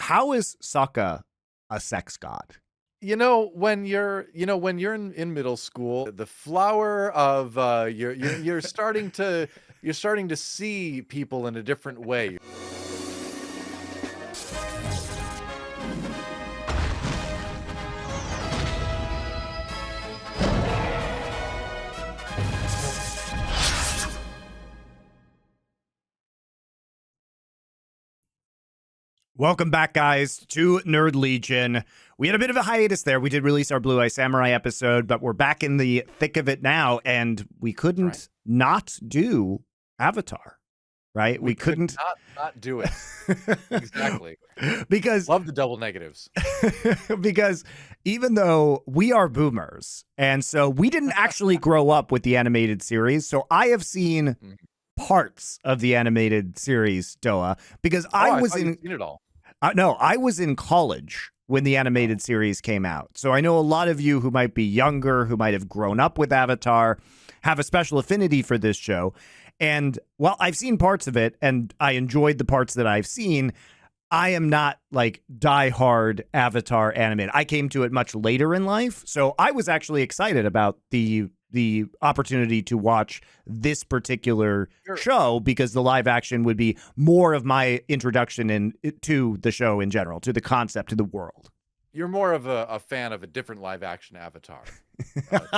how is Sokka a sex god? When you're in middle school, the flower of you're starting to see people in a different way. Welcome back, guys, to Nerd Legion. We had a bit of a hiatus there. We did release our Blue Eye Samurai episode, but we're back in the thick of it now, and we couldn't not do Avatar, right? We couldn't not do it. Exactly. because Love the double negatives. because even though we are boomers, and so we didn't actually grow up with the animated series, so I have seen parts of the animated series, Doa, because I was in it all. No, I was in college when the animated series came out. So I know a lot of you who might be younger, who might have grown up with Avatar, have a special affinity for this show. And while I've seen parts of it and I enjoyed the parts that I've seen, I am not like diehard Avatar animated. I came to it much later in life. So I was actually excited about the opportunity to watch this particular show because the live action would be more of my introduction to the show in general, to the concept, to the world. You're more of a fan of a different live action Avatar,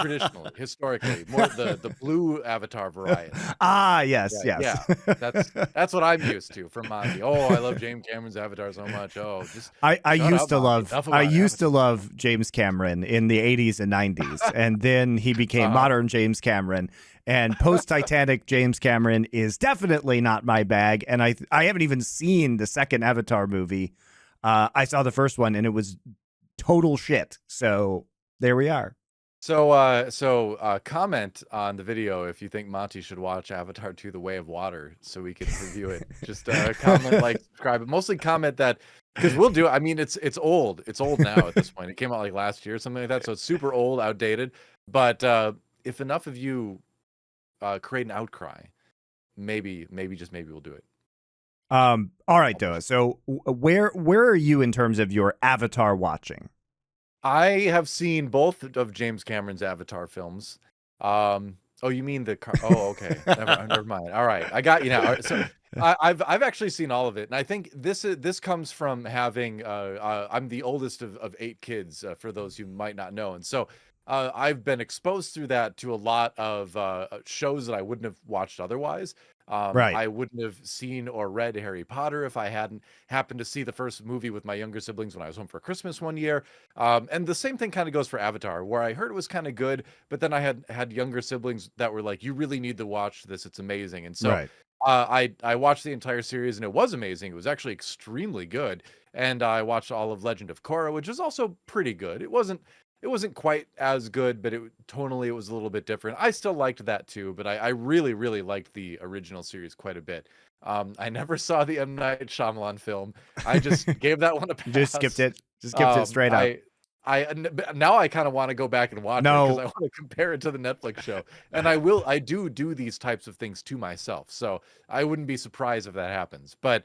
traditionally, historically, more the blue Avatar variety. Yes. Yeah. That's what I'm used to from Monty. Oh, I love James Cameron's Avatar so much. Oh, just I used to love James Cameron in the 80s and 90s, and then he became modern James Cameron. And post-Titanic James Cameron is definitely not my bag. And I haven't even seen the second Avatar movie. I saw the first one, and it was total shit. So there we are. So comment on the video if you think Monty should watch Avatar 2: The Way of Water so we can review it. Just comment, like, subscribe, but mostly comment that, because we'll do it. I mean, it's old. It's old now at this point. It came out like last year or something like that, so it's super old, outdated. But if enough of you create an outcry, maybe we'll do it. All right, Doa. So where are you in terms of your Avatar watching? I have seen both of James Cameron's Avatar films. Oh, you mean oh, okay. Never mind. All right, I got you now. All right, so I've actually seen all of it, and I think this comes from having I'm the oldest of 8 kids, for those who might not know, and so I've been exposed through that to a lot of shows that I wouldn't have watched otherwise. Right. I wouldn't have seen or read Harry Potter if I hadn't happened to see the first movie with my younger siblings when I was home for Christmas one year. And the same thing kind of goes for Avatar, where I heard it was kind of good, but then I had younger siblings that were like, "You really need to watch this; it's amazing." And so Right. I watched the entire series, and it was amazing. It was actually extremely good. And I watched all of Legend of Korra, which is also pretty good. It wasn't quite as good, but tonally it was a little bit different. I still liked that too, but I really, really liked the original series quite a bit. I never saw the M. Night Shyamalan film. I just gave that one a pass. Just skipped it. Straight up. Now I kind of want to go back and watch it because I want to compare it to the Netflix show. And I do these types of things to myself. So I wouldn't be surprised if that happens. But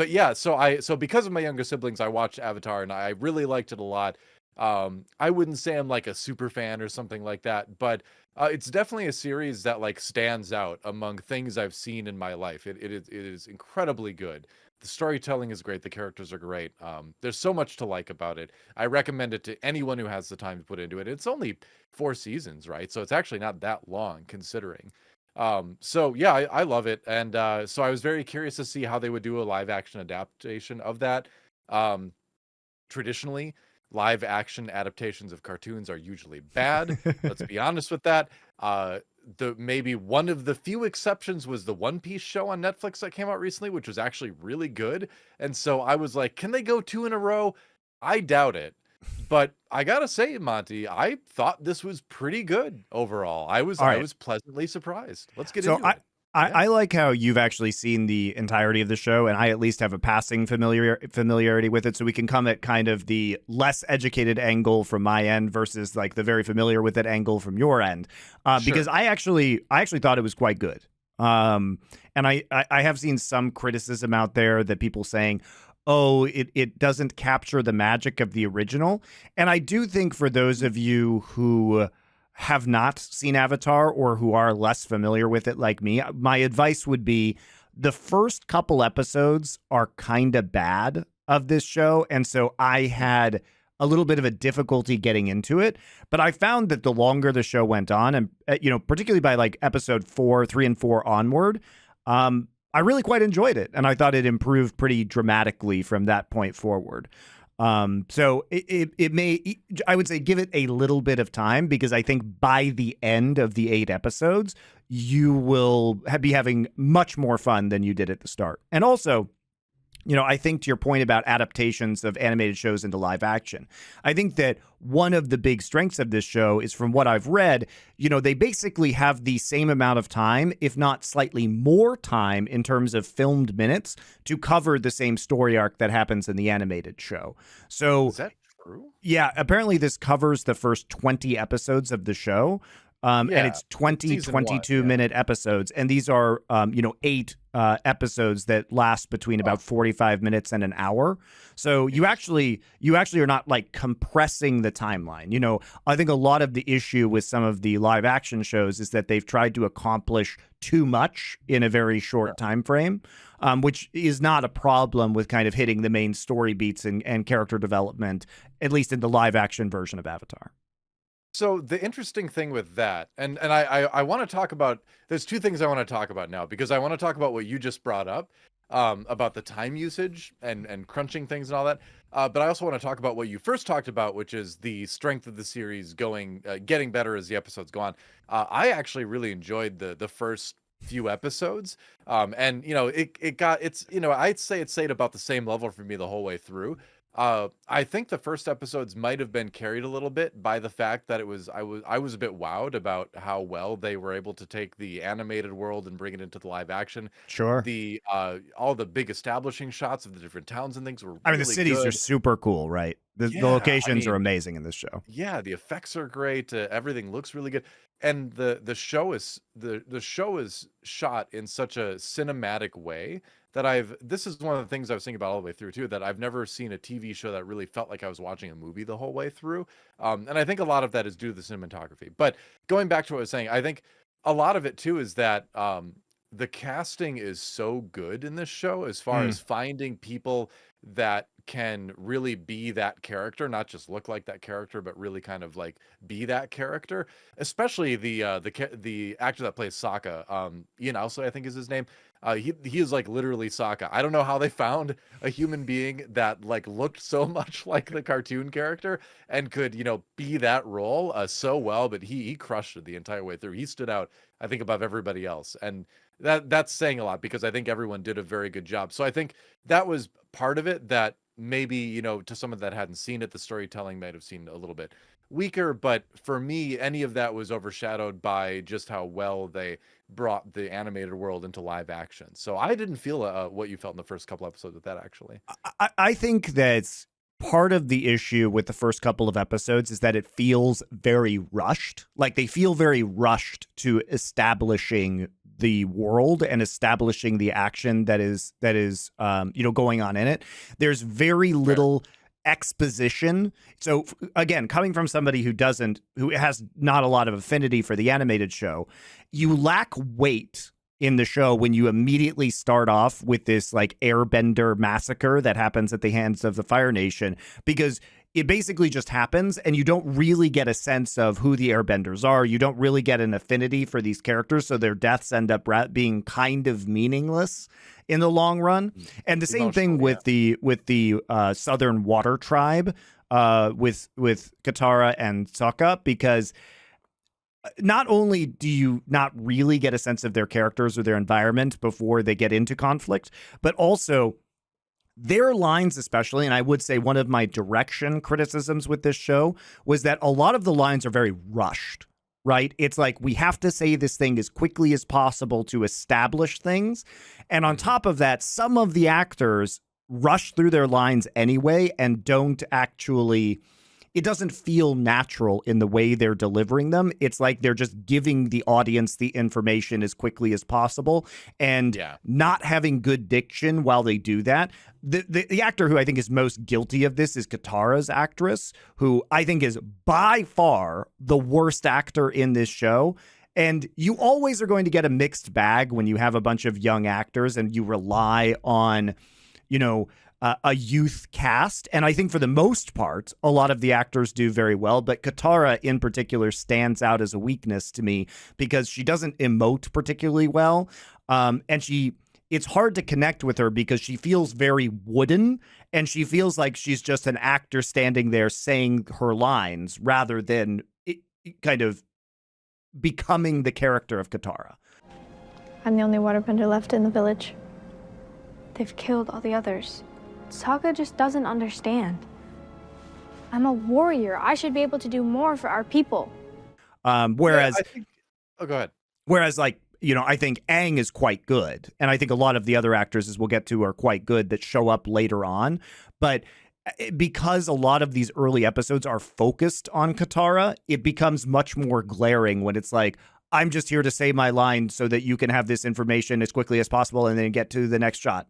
yeah, so because of my younger siblings, I watched Avatar and I really liked it a lot. I wouldn't say I'm like a super fan or something like that, but it's definitely a series that like stands out among things I've seen in my life. It is incredibly good. The storytelling is great. The characters are great. There's so much to like about it. I recommend it to anyone who has the time to put into it. It's only 4 seasons, right? So it's actually not that long considering. So yeah, I love it. And so I was very curious to see how they would do a live action adaptation of that. Traditionally, live action adaptations of cartoons are usually bad. Let's be honest with that. Maybe one of the few exceptions was the One Piece show on Netflix that came out recently, which was actually really good. And so I was like, can they go 2 in a row? I doubt it. But I gotta say, Monty, I thought this was pretty good overall. I was pleasantly surprised. Let's get into it. I like how you've actually seen the entirety of the show, and I at least have a passing familiarity with it, so we can come at kind of the less educated angle from my end versus like the very familiar with it angle from your end, because I actually thought it was quite good. And I have seen some criticism out there that people saying, oh, it doesn't capture the magic of the original. And I do think for those of you who have not seen Avatar or who are less familiar with it like me, my advice would be the first couple episodes are kind of bad of this show. And so I had a little bit of a difficulty getting into it. But I found that the longer the show went on, and, particularly by like episode 3 and 4 onward, I really quite enjoyed it, and I thought it improved pretty dramatically from that point forward. So it may, I would say, give it a little bit of time, because I think by the end of the 8 episodes, you will be having much more fun than you did at the start. And also, I think to your point about adaptations of animated shows into live action, I think that one of the big strengths of this show is, from what I've read, they basically have the same amount of time, if not slightly more time in terms of filmed minutes, to cover the same story arc that happens in the animated show. So, is that true? Yeah, apparently this covers the first 20 episodes of the show. And it's 22-minute episodes. And these are, 8 episodes that last between about 45 minutes and an hour. So you actually are not like compressing the timeline. I think a lot of the issue with some of the live action shows is that they've tried to accomplish too much in a very short time frame, which is not a problem with kind of hitting the main story beats and character development, at least in the live action version of Avatar. So the interesting thing with that, and I want to talk about, there's 2 things I want to talk about now, because I want to talk about what you just brought up, about the time usage and crunching things and all that. But I also want to talk about what you first talked about, which is the strength of the series getting better as the episodes go on. I actually really enjoyed the first few episodes. And I'd say it stayed about the same level for me the whole way through. I think the first episodes might have been carried a little bit by the fact that I was a bit wowed about how well they were able to take the animated world and bring it into the live action. Sure. The all the big establishing shots of the different towns and things were the really cities good. are super cool, right? The locations are amazing in this show. Yeah, the effects are great. Everything looks really good, and the show is shot in such a cinematic way that this is one of the things I was thinking about all the way through too, that I've never seen a TV show that really felt like I was watching a movie the whole way through. And I think a lot of that is due to the cinematography. But going back to what I was saying, I think a lot of it too is that the casting is so good in this show, as far as finding people that can really be that character, not just look like that character, but really kind of like be that character. Especially the actor that plays Sokka, Ian also, I think is his name. He is like literally Sokka. I don't know how they found a human being that like looked so much like the cartoon character and could be that role so well, but he crushed it the entire way through. He stood out, I think, above everybody else, and that's saying a lot, because I think everyone did a very good job. So I think that was part of it, that maybe to someone that hadn't seen it, the storytelling might have seemed a little bit weaker, but for me, any of that was overshadowed by just how well they brought the animated world into live action. So I didn't feel what you felt in the first couple episodes with that, actually. I think that's part of the issue with the first couple of episodes, is that it feels very rushed. Like they feel very rushed to establishing the world and establishing the action that is going on in it. There's very little exposition. So again, coming from somebody who has not a lot of affinity for the animated show, you lack weight in the show when you immediately start off with this like airbender massacre that happens at the hands of the Fire Nation, because it basically just happens and you don't really get a sense of who the airbenders are. You don't really get an affinity for these characters, so their deaths end up being kind of meaningless in the long run. And the same thing with the Southern Water Tribe, with Katara and Sokka, because not only do you not really get a sense of their characters or their environment before they get into conflict, but also their lines especially, and I would say one of my direction criticisms with this show was that a lot of the lines are very rushed, right? It's like, we have to say this thing as quickly as possible to establish things. And on top of that, some of the actors rush through their lines anyway and don't actually it doesn't feel natural in the way they're delivering them. It's like they're just giving the audience the information as quickly as possible and not having good diction while they do that. The actor who I think is most guilty of this is Katara's actress, who I think is by far the worst actor in this show. And you always are going to get a mixed bag when you have a bunch of young actors and you rely on, a youth cast. And I think for the most part, a lot of the actors do very well. But Katara in particular stands out as a weakness to me because she doesn't emote particularly well. And it's hard to connect with her because she feels very wooden and she feels like she's just an actor standing there saying her lines rather than kind of becoming the character of Katara. I'm the only waterbender left in the village. They've killed all the others. Sokka just doesn't understand. I'm a warrior. I should be able to do more for our people. Whereas, go ahead. Whereas, I think Aang is quite good. And I think a lot of the other actors, as we'll get to, are quite good that show up later on. But because a lot of these early episodes are focused on Katara, it becomes much more glaring when it's like, I'm just here to say my line so that you can have this information as quickly as possible and then get to the next shot.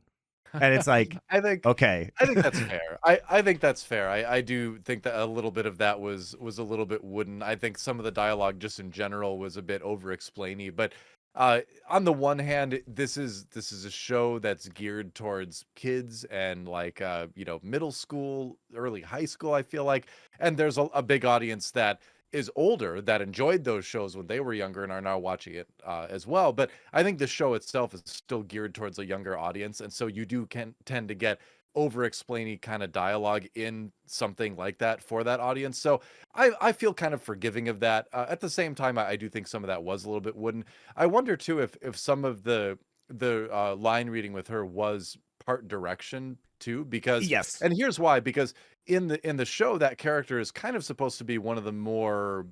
And it's like, okay. I think that's fair. I think that's fair. I do think that a little bit of that was a little bit wooden. I think some of the dialogue just in general was a bit over-explainy. But on the one hand, this is a show that's geared towards kids and middle school, early high school, I feel like. And there's a big audience that is older that enjoyed those shows when they were younger and are now watching it as well. But I think the show itself is still geared towards a younger audience. And so you tend to get over-explaining kind of dialogue in something like that for that audience. So I feel kind of forgiving of that. At the same time, I do think some of that was a little bit wooden. I wonder too if some of the line reading with her was part direction too, because yes, and here's why, because in the show that character is kind of supposed to be one of the more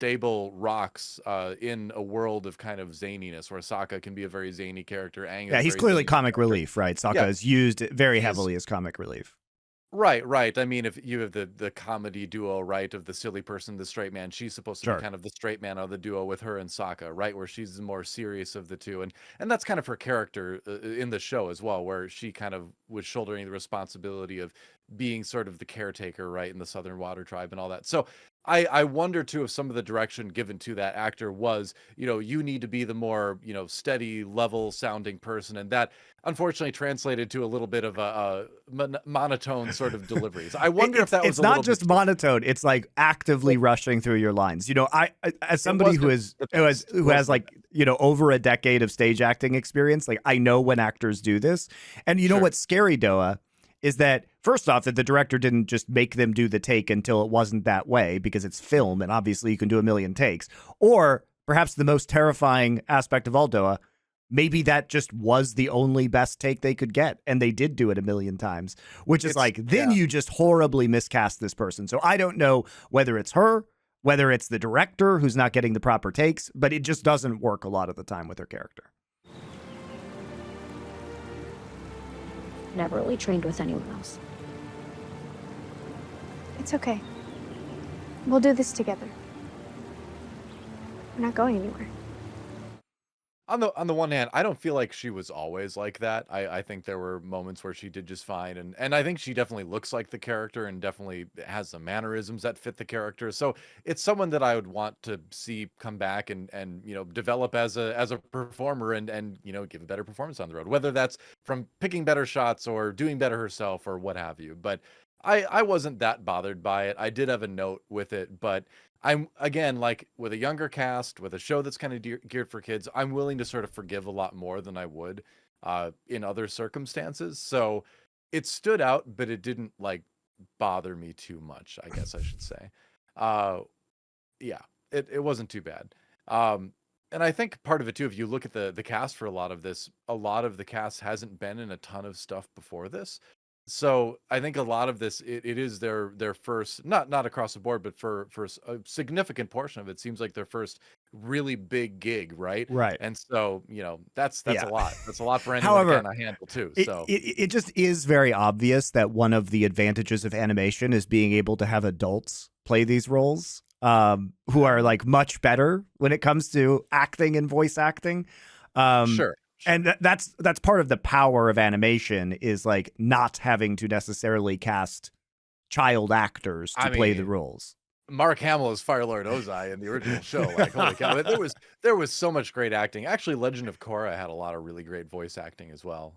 stable rocks in a world of kind of zaniness, where Sokka can be a very zany character. Aang he's clearly comic relief, right? Sokka is used very heavily as comic relief. Right. I mean, if you have the comedy duo, right, of the silly person, the straight man, she's supposed to be kind of the straight man of the duo with her and Sokka, right, where she's the more serious of the two, and that's kind of her character in the show as well, where she kind of was shouldering the responsibility of being sort of the caretaker, right, in the Southern Water Tribe and all that. So I wonder too if some of the direction given to that actor was, you need to be the more, steady, level sounding person, and that unfortunately translated to a little bit of a monotone sort of deliveries. I wonder if that was it's not just monotone, it's like actively rushing through your lines. I as somebody who has over a decade of stage acting experience, like I know when actors do this. And you know what's scary, Doa, is that first off, that the director didn't just make them do the take until it wasn't that way, because it's film and obviously you can do a million takes. Or perhaps the most terrifying aspect of all, Doa, maybe that just was the only best take they could get and they did do it a million times, which is then you just horribly miscast this person. So I don't know whether it's her, whether it's the director who's not getting the proper takes, but it just doesn't work a lot of the time with her character. Never really trained with anyone else. It's okay. We'll do this together. We're not going anywhere. On the one hand, I don't feel like she was always like that. I think there were moments where she did just fine, and I think she definitely looks like the character and definitely has some mannerisms that fit the character. So it's someone that I would want to see come back and develop as a performer and give a better performance on the road, whether that's from picking better shots or doing better herself or what have you. But I wasn't that bothered by it. I did have a note with it, but I'm, again, like with a younger cast, with a show that's kind of geared for kids, I'm willing to sort of forgive a lot more than I would in other circumstances. So it stood out, but it didn't bother me too much, I guess I should say. It wasn't too bad. And I think part of it too, if you look at the cast for a lot of this, a lot of the cast hasn't been in a ton of stuff before this. So I think a lot of this, it is their first, not across the board, but for a significant portion of it, seems like their first really big gig, right? Right. And so, that's a lot. That's a lot for anyone to kind of handle too. So it just is very obvious that one of the advantages of animation is being able to have adults play these roles, who are like much better when it comes to acting and voice acting. Sure. And that's part of the power of animation, is like not having to necessarily cast child actors to play the roles. Mark Hamill is Fire Lord Ozai in the original show. Like, holy cow. There was so much great acting. Actually, Legend of Korra had a lot of really great voice acting as well.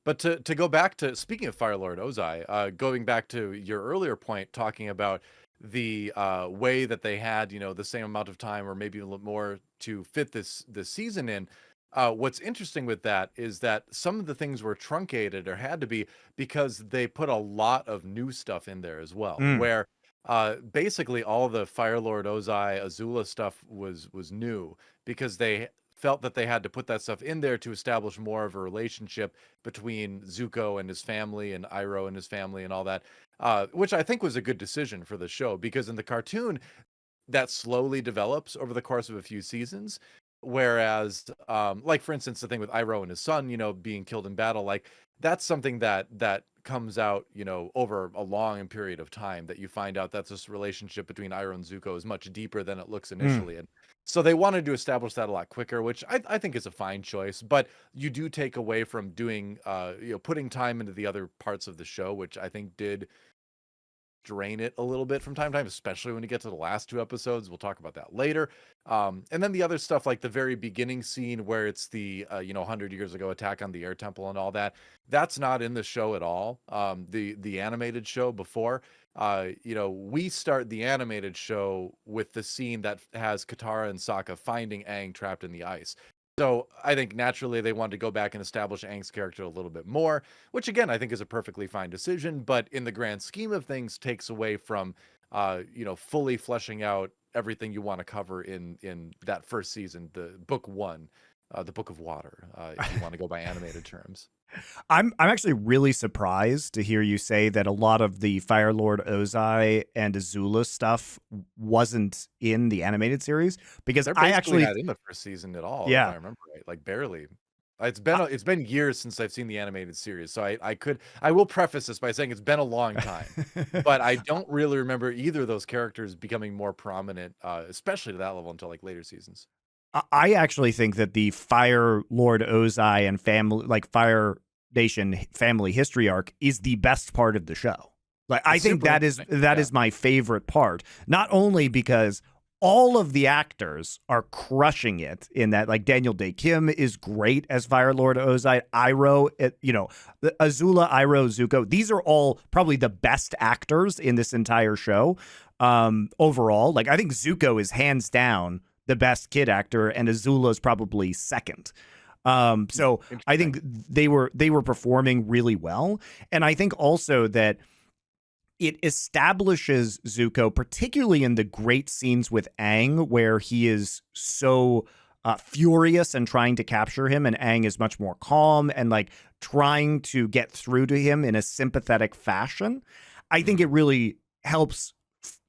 But to go back to, speaking of Fire Lord Ozai, going back to your earlier point, talking about the way that they had, the same amount of time or maybe a little more to fit this season in. What's interesting with that is that some of the things were truncated, or had to be, because they put a lot of new stuff in there as well, where basically all the Fire Lord Ozai Azula stuff was new, because they felt that they had to put that stuff in there to establish more of a relationship between Zuko and his family and Iroh and his family and all that, which I think was a good decision for the show, because in the cartoon that slowly develops over the course of a few seasons. Whereas, like for instance, the thing with Iroh and his son, being killed in battle, like that's something that comes out, over a long period of time, that you find out that this relationship between Iroh and Zuko is much deeper than it looks initially. And so they wanted to establish that a lot quicker, which I think is a fine choice, but you do take away from doing, putting time into the other parts of the show, which I think did drain it a little bit from time to time, especially when you get to the last 2 episodes. We'll talk about that later. And then the other stuff, like the very beginning scene where it's the 100 years ago attack on the air temple and all that, that's not in the show at all. The animated show before, we start the animated show with the scene that has Katara and Sokka finding Aang trapped in the ice. So I think naturally they wanted to go back and establish Aang's character a little bit more, which again, I think is a perfectly fine decision, but in the grand scheme of things takes away from, fully fleshing out everything you want to cover in that first season, the book 1, the Book of Water, if you want to go by animated terms. I'm actually really surprised to hear you say that a lot of the Fire Lord Ozai and Azula stuff wasn't in the animated series, because They're I basically actually not in the first season at all, Yeah. if I remember right, like barely. It's been years since I've seen the animated series, so I will preface this by saying it's been a long time, but I don't really remember either of those characters becoming more prominent, especially to that level, until like later seasons. I actually think that the Fire Lord Ozai and family, like Fire Nation family history arc, is the best part of the show. Like, I think that is my favorite part, not only because all of the actors are crushing it in that. Like, Daniel Day Kim is great as Fire Lord Ozai. Iroh, Azula, Iroh, Zuko. These are all probably the best actors in this entire show. Overall, like, I think Zuko is hands down the best kid actor, and Azula is probably second. So I think they were performing really well, and I think also that it establishes Zuko, particularly in the great scenes with Aang, where he is so furious and trying to capture him, and Aang is much more calm and like trying to get through to him in a sympathetic fashion. I think it really helps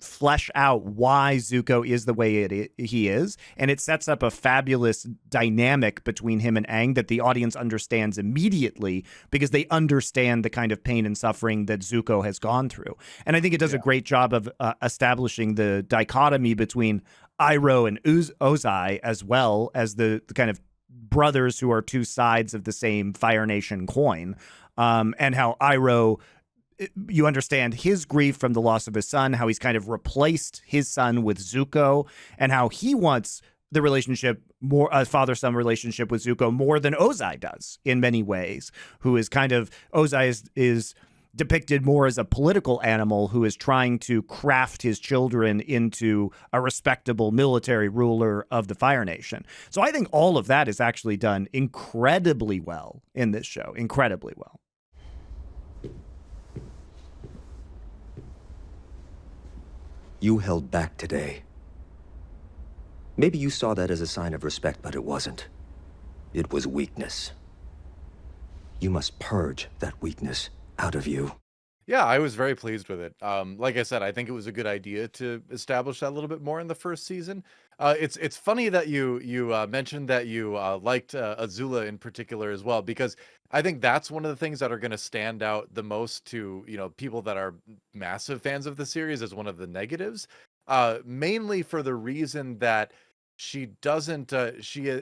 flesh out why Zuko is the way he is, and it sets up a fabulous dynamic between him and Aang that the audience understands immediately, because they understand the kind of pain and suffering that Zuko has gone through. And I think it does a great job of establishing the dichotomy between Iroh and Ozai, as well as the kind of brothers who are two sides of the same Fire Nation coin, and how Iroh, you understand his grief from the loss of his son, how he's kind of replaced his son with Zuko, and how he wants the relationship, more a father-son relationship with Zuko, more than Ozai does in many ways, who is kind of, Ozai is depicted more as a political animal who is trying to craft his children into a respectable military ruler of the Fire Nation. So I think all of that is actually done incredibly well in this show, incredibly well. You held back today. Maybe you saw that as a sign of respect, but it wasn't. It was weakness. You must purge that weakness out of you. Yeah, I was very pleased with it. Like I said, I think it was a good idea to establish that a little bit more in the first season. It's funny that you mentioned that you liked Azula in particular as well, because I think that's one of the things that are going to stand out the most to people that are massive fans of the series as one of the negatives. Mainly for the reason that she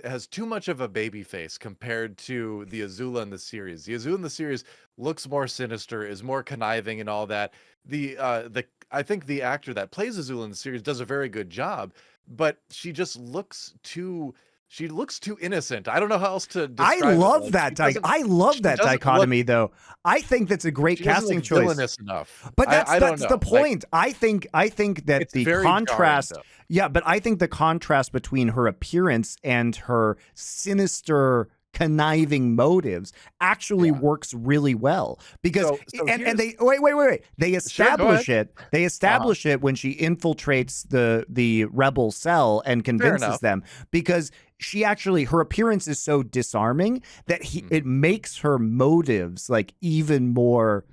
has too much of a baby face compared to the Azula in the series. The Azula in the series looks more sinister, is more conniving and all that. The I think the actor that plays Azula in the series does a very good job, but she looks too innocent. I don't know how else to I describe it. love Like that. I love she that doesn't look dichotomy, though. I think that's a great she doesn't casting look choice. villainous enough. But I don't that's the know. Like, point. I think that it's the very jarring contrast. though. Yeah, but I think the contrast between her appearance and her sinister, conniving motives actually Yeah. works really well because So and here's they wait. They Sure, go ahead. establish it. They establish it when she infiltrates the rebel cell and Fair convinces enough. them, because she actually, her appearance is so disarming that it makes her motives like even more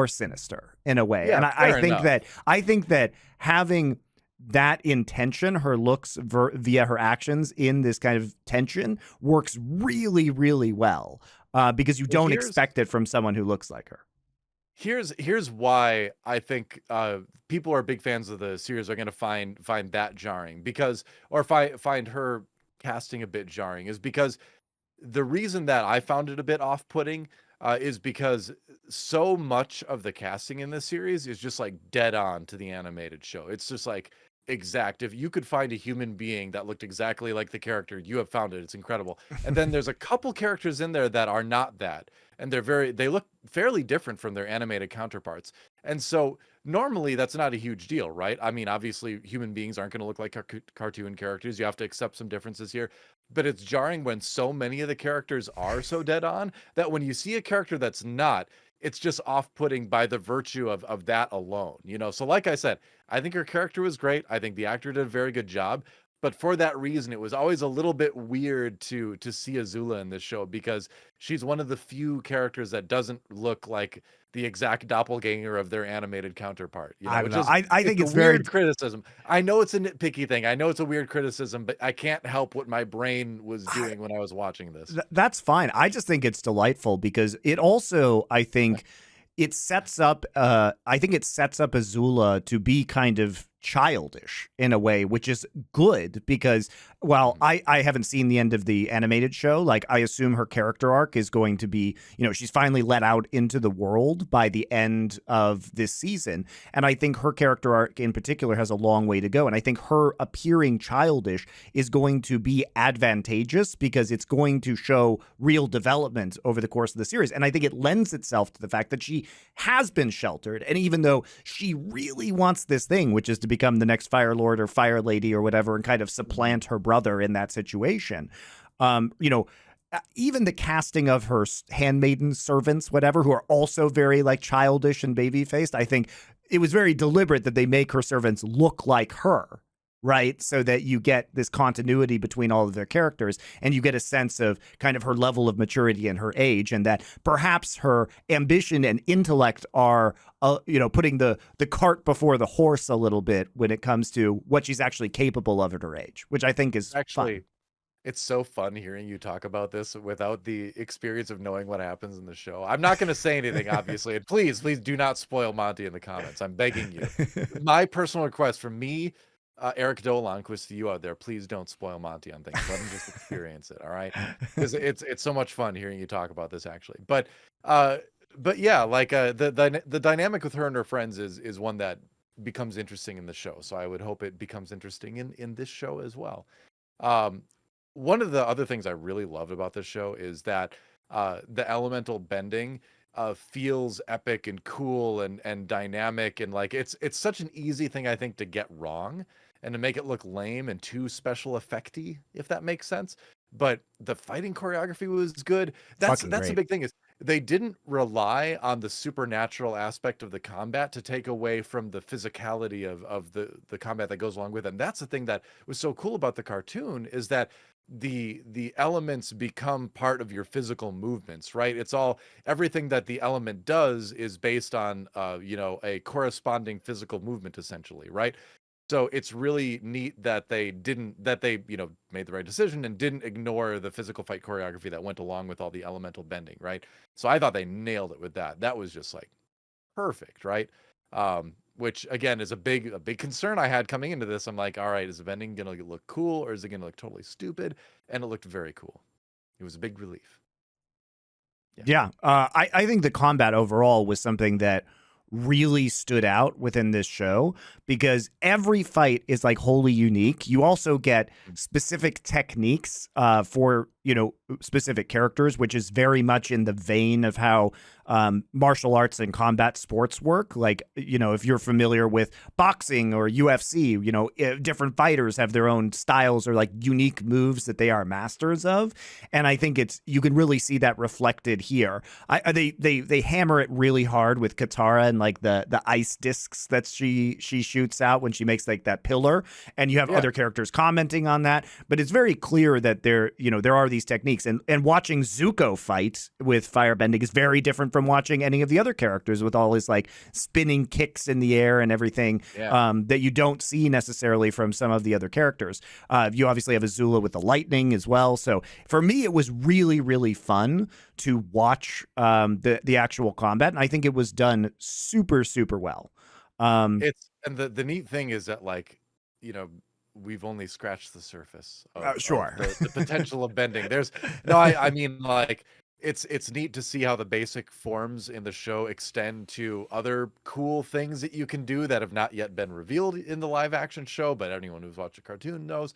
sinister in a way. Yeah, And fair enough. I think that having that intention, her looks via her actions in this kind of tension, works really, really well, because you Well, don't expect it from someone who looks like her. here's why I think people who are big fans of the series are going to find that jarring, because or find her casting a bit jarring, is because the reason that I found it a bit off-putting is because so much of the casting in this series is just like dead on to the animated show. It's just like exact. If you could find a human being that looked exactly like the character, you have found it. It's incredible. And then there's a couple characters in there that are not that, and they look fairly different from their animated counterparts. And so normally that's not a huge deal, right? I mean, obviously human beings aren't going to look like cartoon characters. You have to accept some differences here. But it's jarring when so many of the characters are so dead on that when you see a character that's not, it's just off-putting by the virtue of that alone. So like I said, I think her character was great. I think the actor did a very good job. But for that reason, it was always a little bit weird to see Azula in this show, because she's one of the few characters that doesn't look like the exact doppelganger of their animated counterpart. I don't Which know. is I think a it's very. weird criticism. I know it's a nitpicky thing. I know it's a weird criticism, but I can't help what my brain was doing when I was watching this. That's fine. I just think it's delightful because it also, I think, it sets up. I think it sets up Azula to be kind of childish in a way, which is good because, well, I haven't seen the end of the animated show. Like, I assume her character arc is going to be, she's finally let out into the world by the end of this season. And I think her character arc in particular has a long way to go. And I think her appearing childish is going to be advantageous because it's going to show real development over the course of the series. And I think it lends itself to the fact that she has been sheltered. And even though she really wants this thing, which is to become the next Fire Lord or Fire Lady or whatever, and kind of supplant her brother in that situation, even the casting of her handmaiden servants, whatever, who are also very like childish and baby faced, I think it was very deliberate that they make her servants look like her. Right. So that you get this continuity between all of their characters, and you get a sense of kind of her level of maturity and her age, and that perhaps her ambition and intellect are, putting the cart before the horse a little bit when it comes to what she's actually capable of at her age, which I think is Actually, fun. it's so fun hearing you talk about this without the experience of knowing what happens in the show. I'm not going to say anything, obviously. And please do not spoil Monty in the comments. I'm begging you. My personal request from me, Eric Dolanquist, to you out there, please don't spoil Monty on things. Let him just experience it, all right? Because it's so much fun hearing you talk about this, actually. But yeah, like the dynamic with her and her friends is one that becomes interesting in the show. So I would hope it becomes interesting in this show as well. One of the other things I really loved about this show is that the elemental bending feels epic and cool and dynamic, and like it's such an easy thing, I think, to get wrong and to make it look lame and too special effecty, if that makes sense. But the fighting choreography was good. That's Fucking a great. big thing, is they didn't rely on the supernatural aspect of the combat to take away from the physicality of the combat that goes along with it. And that's the thing that was so cool about the cartoon, is that the elements become part of your physical movements, right? It's all, everything that the element does is based on a corresponding physical movement, essentially, right? So it's really neat that they made the right decision and didn't ignore the physical fight choreography that went along with all the elemental bending, right? So I thought they nailed it with that. That was just like perfect, right? Which again is a big concern I had coming into this. I'm like, all right, is the bending gonna look cool or is it gonna look totally stupid? And it looked very cool. It was a big relief. Yeah. I think the combat overall was something that really stood out within this show because every fight is like wholly unique. You also get specific techniques for, specific characters, which is very much in the vein of how martial arts and combat sports work. Like, if you're familiar with boxing or UFC, different fighters have their own styles or like unique moves that they are masters of. And I think you can really see that reflected here. They hammer it really hard with Katara and like the ice discs that she shoots out when she makes like that pillar. And you have other characters commenting on that, but it's very clear that there are these techniques, and watching Zuko fight with firebending is very different from watching any of the other characters with all his like spinning kicks in the air and everything that you don't see necessarily from some of the other characters. You obviously have Azula with the lightning as well. So for me, it was really, really fun to watch the actual combat, and I think it was done super, super well. And the neat thing is that we've only scratched the surface of, sure. of the potential of bending. I mean, like, it's neat to see how the basic forms in the show extend to other cool things that you can do that have not yet been revealed in the live action show, but anyone who's watched a cartoon knows.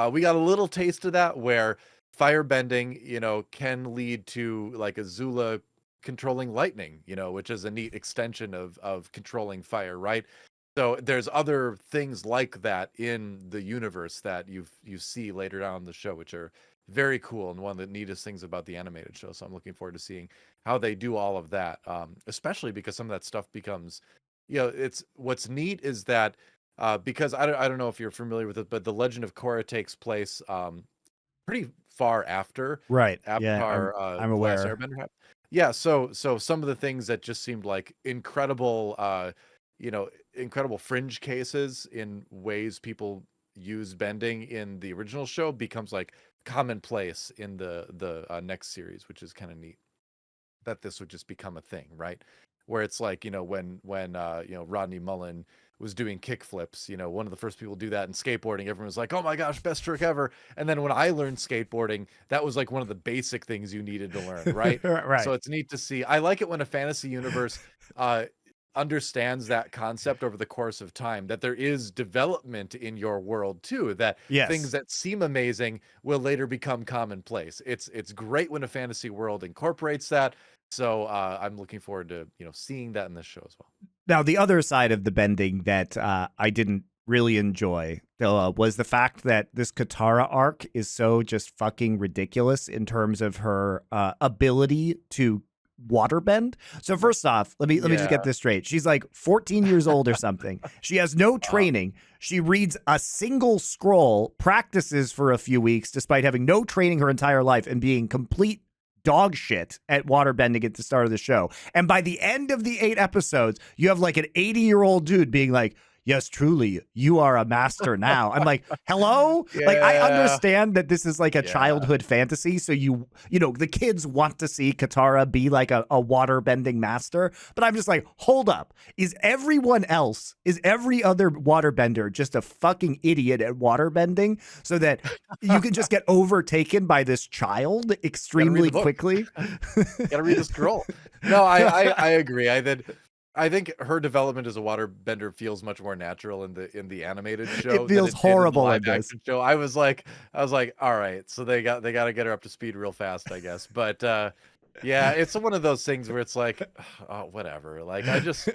We got a little taste of that where firebending, can lead to like Azula controlling lightning, which is a neat extension of controlling fire, right? So there's other things like that in the universe that you see later down the show, which are very cool and one of the neatest things about the animated show. So I'm looking forward to seeing how they do all of that, especially because some of that stuff becomes, it's what's neat is that because I don't know if you're familiar with it, but the Legend of Korra takes place pretty far after Avatar, I'm aware. Last Airbender happened. Yeah, so some of the things that just seemed like incredible incredible fringe cases in ways people use bending in the original show becomes like commonplace in the next series, which is kind of neat that this would just become a thing, right? Where it's like, when Rodney Mullen was doing kick flips, one of the first people to do that in skateboarding, everyone was like, oh my gosh, best trick ever. And then when I learned skateboarding, that was like one of the basic things you needed to learn, right? Right. So it's neat to see. I like it when a fantasy universe understands that concept over the course of time, that there is development in your world too, that things that seem amazing will later become commonplace. It's great when a fantasy world incorporates that. So I'm looking forward to seeing that in this show as well. Now, the other side of the bending that I didn't really enjoy was the fact that this Katara arc is so just fucking ridiculous in terms of her ability to waterbend. So first off, let me just get this straight. She's like 14 years old or something. She has no training. She reads a single scroll, practices for a few weeks despite having no training her entire life and being complete dog shit at waterbending at the start of the show. And by the end of the 8 episodes, you have like an 80-year-old dude being like, yes, truly, you are a master now. I'm like, hello? Yeah. Like, I understand that this is like a childhood fantasy. So the kids want to see Katara be like a waterbending master. But I'm just like, hold up. Is every other waterbender just a fucking idiot at waterbending so that you can just get overtaken by this child extremely quickly? Gotta read the scroll. No, I agree. I think her development as a waterbender feels much more natural in the animated show. It feels horrible in this show. I was like, all right, so they got to get her up to speed real fast, I guess. But yeah, it's one of those things where it's like, oh, whatever. Like I just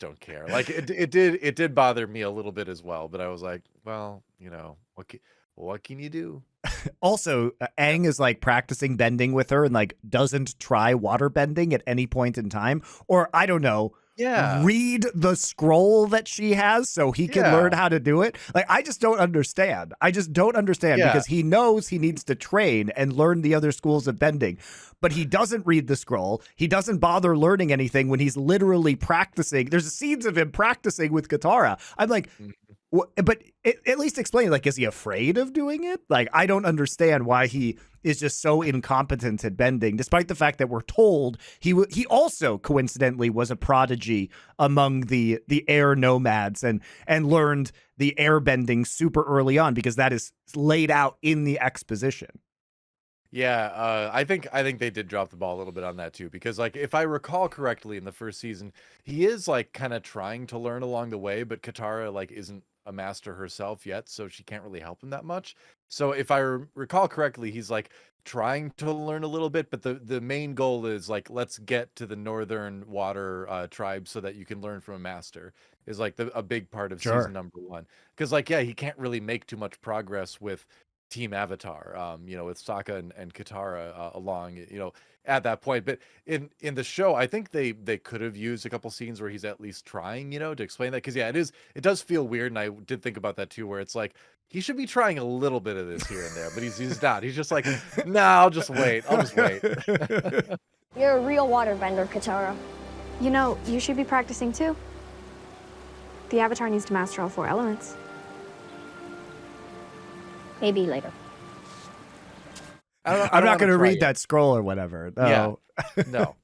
don't care. Like it did bother me a little bit as well. But I was like, well, what can you do? Also, Aang is like practicing bending with her and like doesn't try water bending at any point in time. Or I don't know, Yeah. read the scroll that she has so he can learn how to do it? Like, I just don't understand. I just don't understand because he knows he needs to train and learn the other schools of bending, but he doesn't read the scroll. He doesn't bother learning anything when he's literally practicing. There's scenes of him practicing with Katara. I'm like, but at least explain, like, is he afraid of doing it? Like, I don't understand why he is just so incompetent at bending, despite the fact that we're told he also coincidentally was a prodigy among the air nomads and learned the air bending super early on, because that is laid out in the exposition. Yeah, I think they did drop the ball a little bit on that too, because like if I recall correctly in the first season, he is like kind of trying to learn along the way, but Katara like isn't a master herself yet, so she can't really help him that much. So if I recall correctly, he's like trying to learn a little bit, but the main goal is like, let's get to the northern water tribe so that you can learn from a master, is like a big part of season number 1. Because like, yeah, he can't really make too much progress with Team Avatar, with Sokka and Katara along, at that point. But in the show, I think they could have used a couple scenes where he's at least trying, to explain that. Because yeah, it does feel weird, and I did think about that too, where it's like he should be trying a little bit of this here and there, but he's not. He's just like, nah, I'll just wait. You're a real waterbender, Katara. You should be practicing too. The Avatar needs to master all 4 elements. Maybe later. I'm not going to read that scroll or whatever. No. Yeah, no.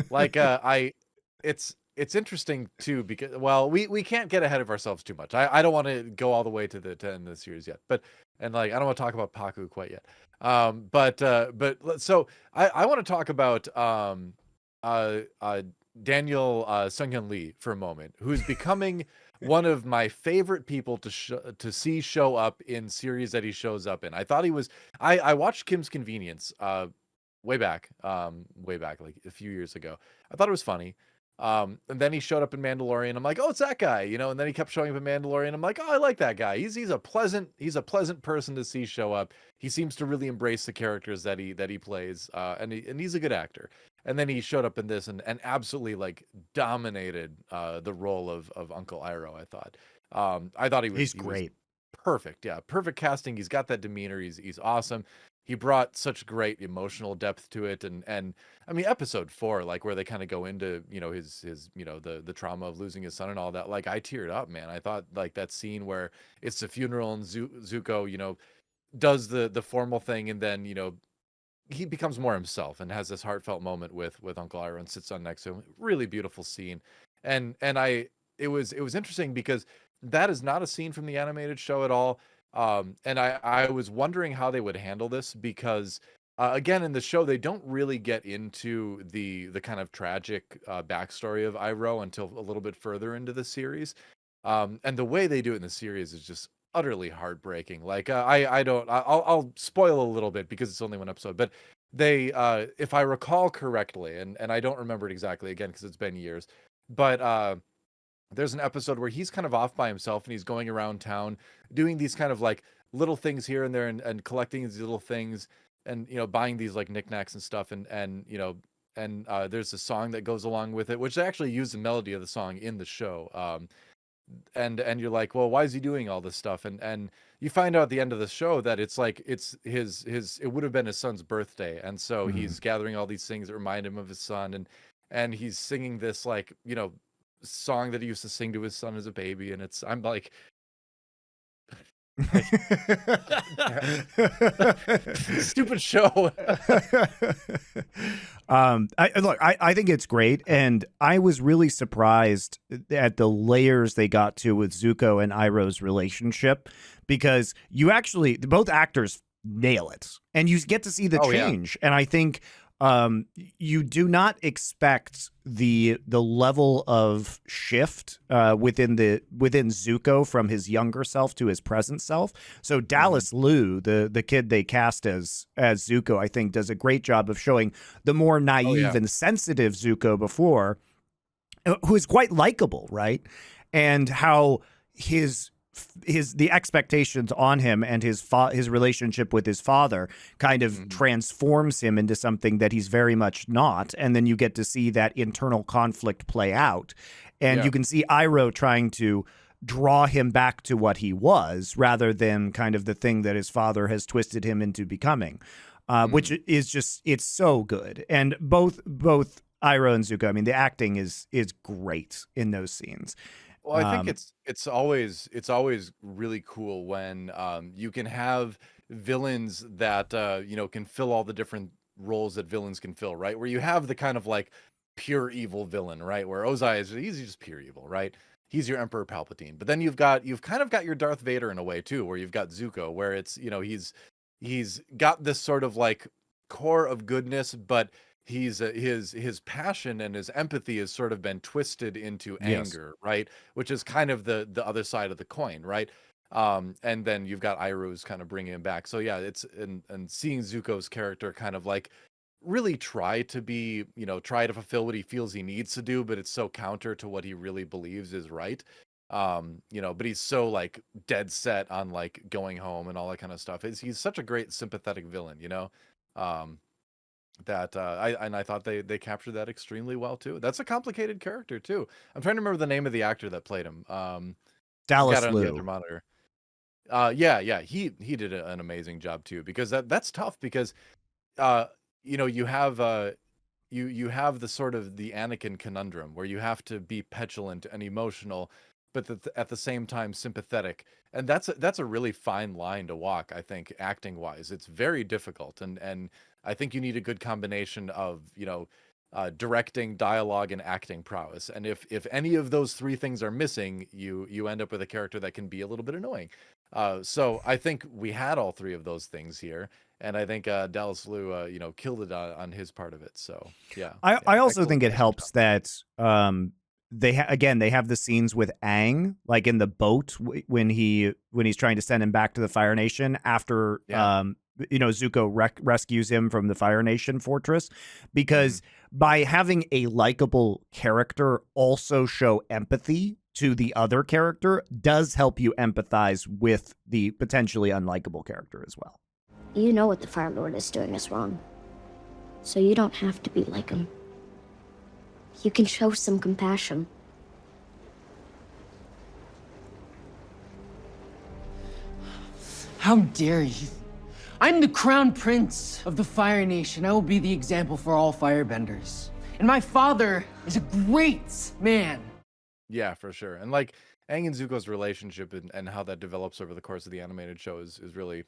Like, it's interesting too, because, well, we can't get ahead of ourselves too much. I don't want to go all the way to the end of the series yet, and like, I don't want to talk about Paku quite yet. But so I want to talk about Daniel Sun-Hyung Lee for a moment, who's becoming one of my favorite people to see show up in series that he shows up in. I thought he was. I watched Kim's Convenience way back like a few years ago. I thought it was funny. And then he showed up in Mandalorian. I'm like, oh, it's that guy, And then he kept showing up in Mandalorian. I'm like, oh, I like that guy. He's a pleasant person to see show up. He seems to really embrace the characters that he plays. And he's a good actor. And then he showed up in this and absolutely like dominated the role of Uncle Iroh. I thought he's great. Perfect. Yeah. Perfect casting. He's got that demeanor. He's awesome. He brought such great emotional depth to it. And I mean, episode 4, like where they kind of go into, his the trauma of losing his son and all that. Like, I teared up, man. I thought like that scene where it's the funeral and Zuko, does the formal thing, and then, he becomes more himself and has this heartfelt moment with Uncle Iroh and sits on next to him. Really beautiful scene. And it was interesting because that is not a scene from the animated show at all. And I was wondering how they would handle this, because again, in the show, they don't really get into the kind of tragic backstory of Iroh until a little bit further into the series. And the way they do it in the series is just utterly heartbreaking. Like, I'll spoil a little bit because it's only one episode, but they, if I recall correctly, and I don't remember it exactly again because it's been years, but there's an episode where he's kind of off by himself and he's going around town doing these kind of like little things here and there, and collecting these little things, and buying these like knickknacks and stuff, and there's a song that goes along with it, which they actually use the melody of the song in the show. And you're like, well, why is he doing all this stuff? And you find out at the end of the show that it's like it's his it would have been his son's birthday, and so he's gathering all these things that remind him of his son, and he's singing this like song that he used to sing to his son as a baby, and I'm like stupid show. I think it's great, and I was really surprised at the layers they got to with Zuko and Iroh's relationship, because both actors nail it, and you get to see the change. And I think you do not expect the level of shift within Zuko from his younger self to his present self. So Dallas Liu, the kid they cast as Zuko, I think does a great job of showing the more naive and sensitive Zuko before, who is quite likable, right? And how his the expectations on him and his relationship with his father kind of transforms him into something that he's very much not, and then you get to see that internal conflict play out, and you can see Iroh trying to draw him back to what he was rather than kind of the thing that his father has twisted him into becoming, which is just, it's so good. And both Iroh and Zuko, I mean, the acting is great in those scenes. Well, I think it's always really cool when you can have villains that you know, can fill all the different roles that villains can fill, right? Where you have the kind of like pure evil villain, right? Where Ozai he's just pure evil, right? He's your Emperor Palpatine. But then you've kind of got your Darth Vader in a way too, where you've got Zuko, where it's, you know, he's got this sort of like core of goodness, but he's his passion and his empathy has sort of been twisted into anger, right? Which is kind of the other side of the coin, right? And then you've got Iroh's kind of bringing him back. So yeah, it's and seeing Zuko's character kind of like really try to be, you know, try to fulfill what he feels he needs to do, but it's so counter to what he really believes is right. You know, but he's so like dead set on like going home and all that kind of stuff. He's such a great sympathetic villain, you know. That I thought they captured that extremely well too. That's a complicated character too. I'm trying to remember the name of the actor that played him. Dallas got it on the other Liu. monitor. Yeah, he did an amazing job too, because that's tough because you know, you have you have the sort of the Anakin conundrum where you have to be petulant and emotional, but at the same time sympathetic, and that's a really fine line to walk. I think acting wise, it's very difficult, and I think you need a good combination of, you know, directing, dialogue, and acting prowess. And if any of those three things are missing, you end up with a character that can be a little bit annoying. So I think we had all three of those things here, and I think Dallas Liu, you know, killed it on his part of it. So yeah, I also excellent, think it excellent helps job. that they have the scenes with Aang, like in the boat when he's trying to send him back to the Fire Nation after you know, Zuko rescues him from the Fire Nation fortress, because by having a likable character also show empathy to the other character does help you empathize with the potentially unlikable character as well. You know what the Fire Lord is doing is wrong. So you don't have to be like him. You can show some compassion. How dare you? I'm the crown prince of the Fire Nation. I will be the example for all firebenders. And my father is a great man. Yeah, for sure. And like Aang and Zuko's relationship and how that develops over the course of the animated show is really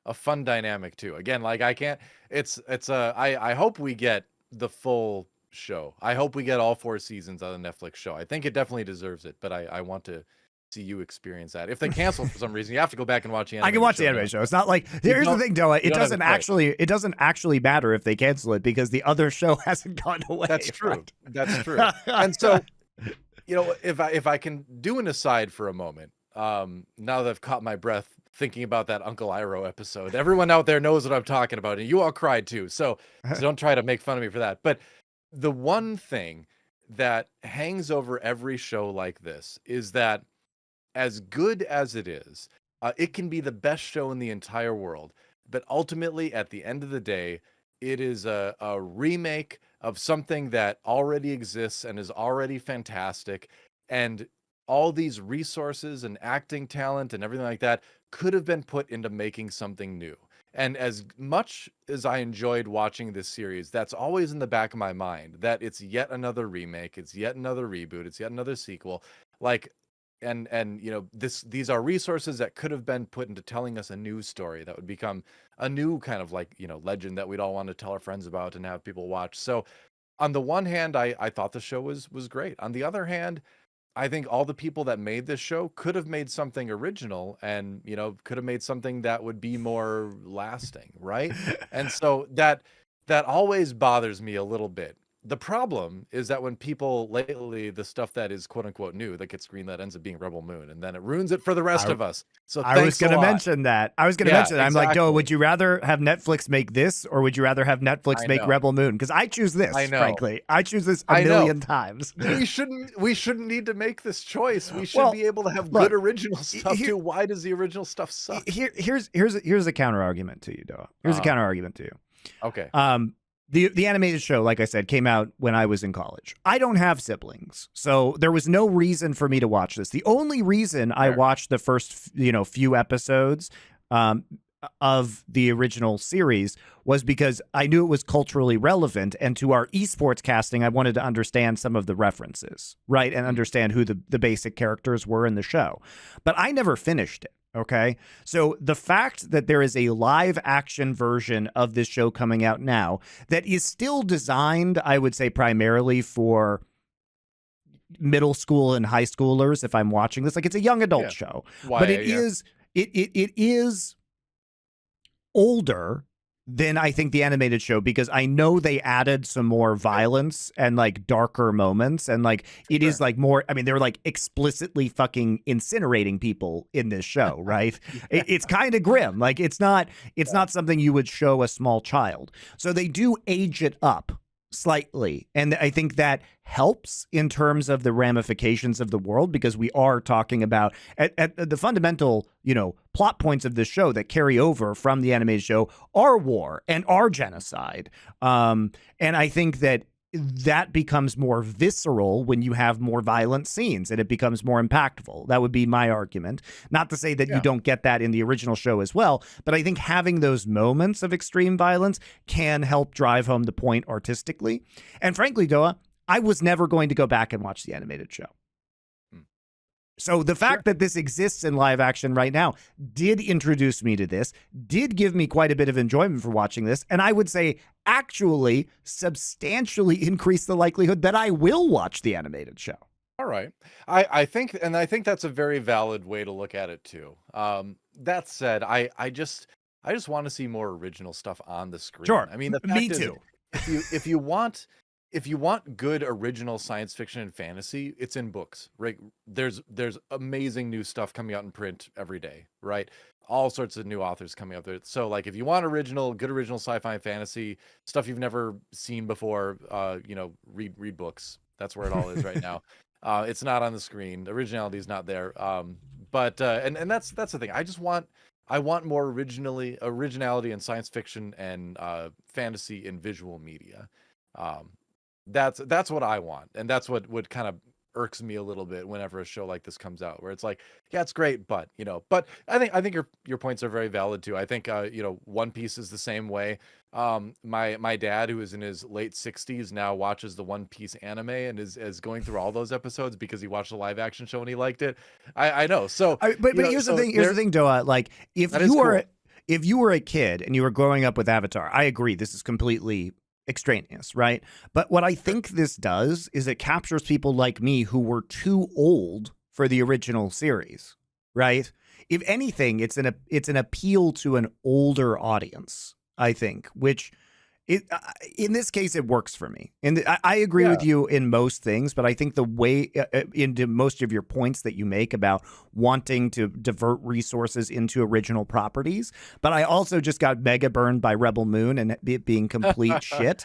a fun dynamic too. Again, like I can't, I hope we get the full show. I hope we get all 4 seasons of the Netflix show. I think it definitely deserves it, but I want to see you experience that. If they cancel for some reason, you have to go back and watch the animated I can watch show the animated show. It's not like, here's the thing, Noah. It doesn't actually matter if they cancel it because the other show hasn't gone away. That's true. Right? That's true. And so, you know, if I can do an aside for a moment, now that I've caught my breath thinking about that Uncle Iroh episode, everyone out there knows what I'm talking about, and you all cried too. So don't try to make fun of me for that. But the one thing that hangs over every show like this is that, as good as it is, it can be the best show in the entire world. But ultimately, at the end of the day, it is a remake of something that already exists and is already fantastic. And all these resources and acting talent and everything like that could have been put into making something new. And as much as I enjoyed watching this series, that's always in the back of my mind, that it's yet another remake, it's yet another reboot, it's yet another sequel. Like, and you know, these are resources that could have been put into telling us a new story that would become a new kind of like, you know, legend that we'd all want to tell our friends about and have people watch. So on the one hand, I thought the show was great. On the other hand, I think all the people that made this show could have made something original and, you know, could have made something that would be more lasting, right? And so that always bothers me a little bit The problem is that when people lately, the stuff that is quote unquote new that gets greenlit ends up being Rebel Moon, and then it ruins it for the rest of us. So I was going to mention that. I was going to Yeah, mention that. I'm like, Doa, exactly. would you rather have Netflix make this, or would you rather have Netflix I make know. Rebel Moon? Because I choose this, I know. frankly. I choose this a I know. million times. We shouldn't need to make this choice. We should be able to have good original stuff too. Why does the original stuff suck? Here's a counter argument to you, Doa. Here's a counter argument to you. Okay. The animated show, like I said, came out when I was in college. I don't have siblings, so there was no reason for me to watch this. The only reason I watched the first, few episodes of the original series was because I knew it was culturally relevant, and to our esports casting, I wanted to understand some of the references, right, and understand who the basic characters were in the show. But I never finished it. Okay, so the fact that there is a live action version of this show coming out now that is still designed, I would say, primarily for middle school and high schoolers. If I'm watching this, like, it's a young adult show, but it is older than I think the animated show, because I know they added some more violence and like darker moments, and like it is like more, I mean, they're like explicitly fucking incinerating people in this show, right? It's kind of grim. Like it's not something you would show a small child. So they do age it up slightly, and I think that helps in terms of the ramifications of the world, because we are talking about at the fundamental, plot points of this show that carry over from the animated show are war and are genocide. And I think that becomes more visceral when you have more violent scenes, and it becomes more impactful. That would be my argument. Not to say that you don't get that in the original show as well, but I think having those moments of extreme violence can help drive home the point artistically. And frankly, Doa, I was never going to go back and watch the animated show. So the fact that this exists in live action right now did introduce me to this, did give me quite a bit of enjoyment for watching this, and I would say actually substantially increase the likelihood that I will watch the animated show. All right. I think that's a very valid way to look at it too. That said, I just want to see more original stuff on the screen. Sure. I mean, Me too. If you want good original science fiction and fantasy, it's in books, right? There's amazing new stuff coming out in print every day, right? All sorts of new authors coming up there. So like if you want good original sci-fi and fantasy stuff you've never seen before, read books. That's where it all is right now. It's not on the screen. Originality is not there. But that's the thing. I want more originality in science fiction and fantasy in visual media. That's what I want, and that's what would kind of irks me a little bit whenever a show like this comes out, where it's like, yeah, it's great, but I think your points are very valid too. I think One Piece is the same way. My dad, who is in his late 60s, now watches the One Piece anime and is going through all those episodes because he watched the live action show and he liked it. I know. So but here's the thing, Doa, like if you were a kid and you were growing up with Avatar, I agree, this is completely extraneous, right? But what I think this does is it captures people like me who were too old for the original series, right? If anything, it's an appeal to an older audience, I think, which in this case it works for me. And I agree with you in most things, but I think the way into most of your points that you make about wanting to divert resources into original properties, but I also just got mega burned by Rebel Moon and it being complete shit.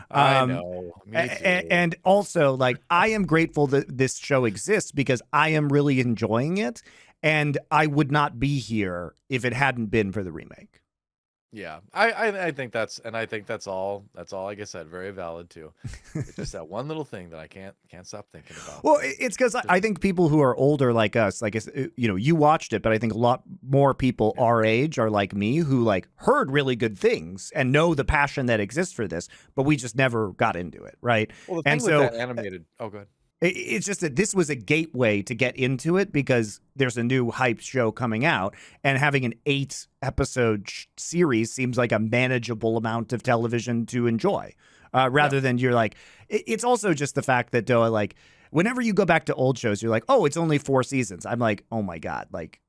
I know. Me too. And also, like, I am grateful that this show exists because I am really enjoying it, and I would not be here if it hadn't been for the remake. Yeah, I think that's all. That's all. Like I said, very valid too. It's just that one little thing that I can't stop thinking about. Well, it's because I think people who are older like us, like you watched it, but I think a lot more people our age are like me who like heard really good things and know the passion that exists for this, but we just never got into it, right? Well, the thing with that animated. Oh, go ahead. It's just that this was a gateway to get into it because there's a new hype show coming out, and having an 8-episode series seems like a manageable amount of television to enjoy, rather than you're like, it's also just the fact that, Doa, like, whenever you go back to old shows, you're like, oh, it's only 4 seasons. I'm like, oh my God, like,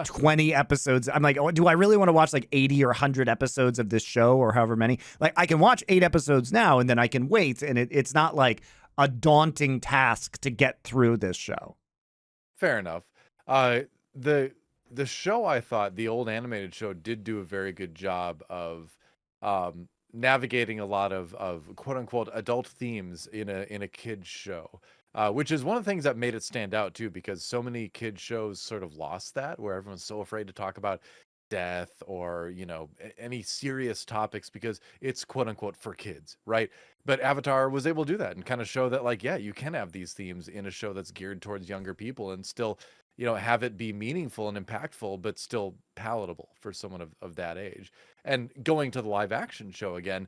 20 episodes. I'm like, oh, do I really want to watch like 80 or 100 episodes of this show or however many? Like, I can watch 8 episodes now and then I can wait, and it's not like a daunting task to get through this show. Fair enough. The show, I thought the old animated show did do a very good job of navigating a lot of quote unquote adult themes in a kids show, which is one of the things that made it stand out too, because so many kids shows sort of lost that, where everyone's so afraid to talk about death or any serious topics because it's quote unquote for kids, right? But Avatar was able to do that and kind of show that, like, yeah, you can have these themes in a show that's geared towards younger people and still have it be meaningful and impactful, but still palatable for someone of that age. And going to the live action show again,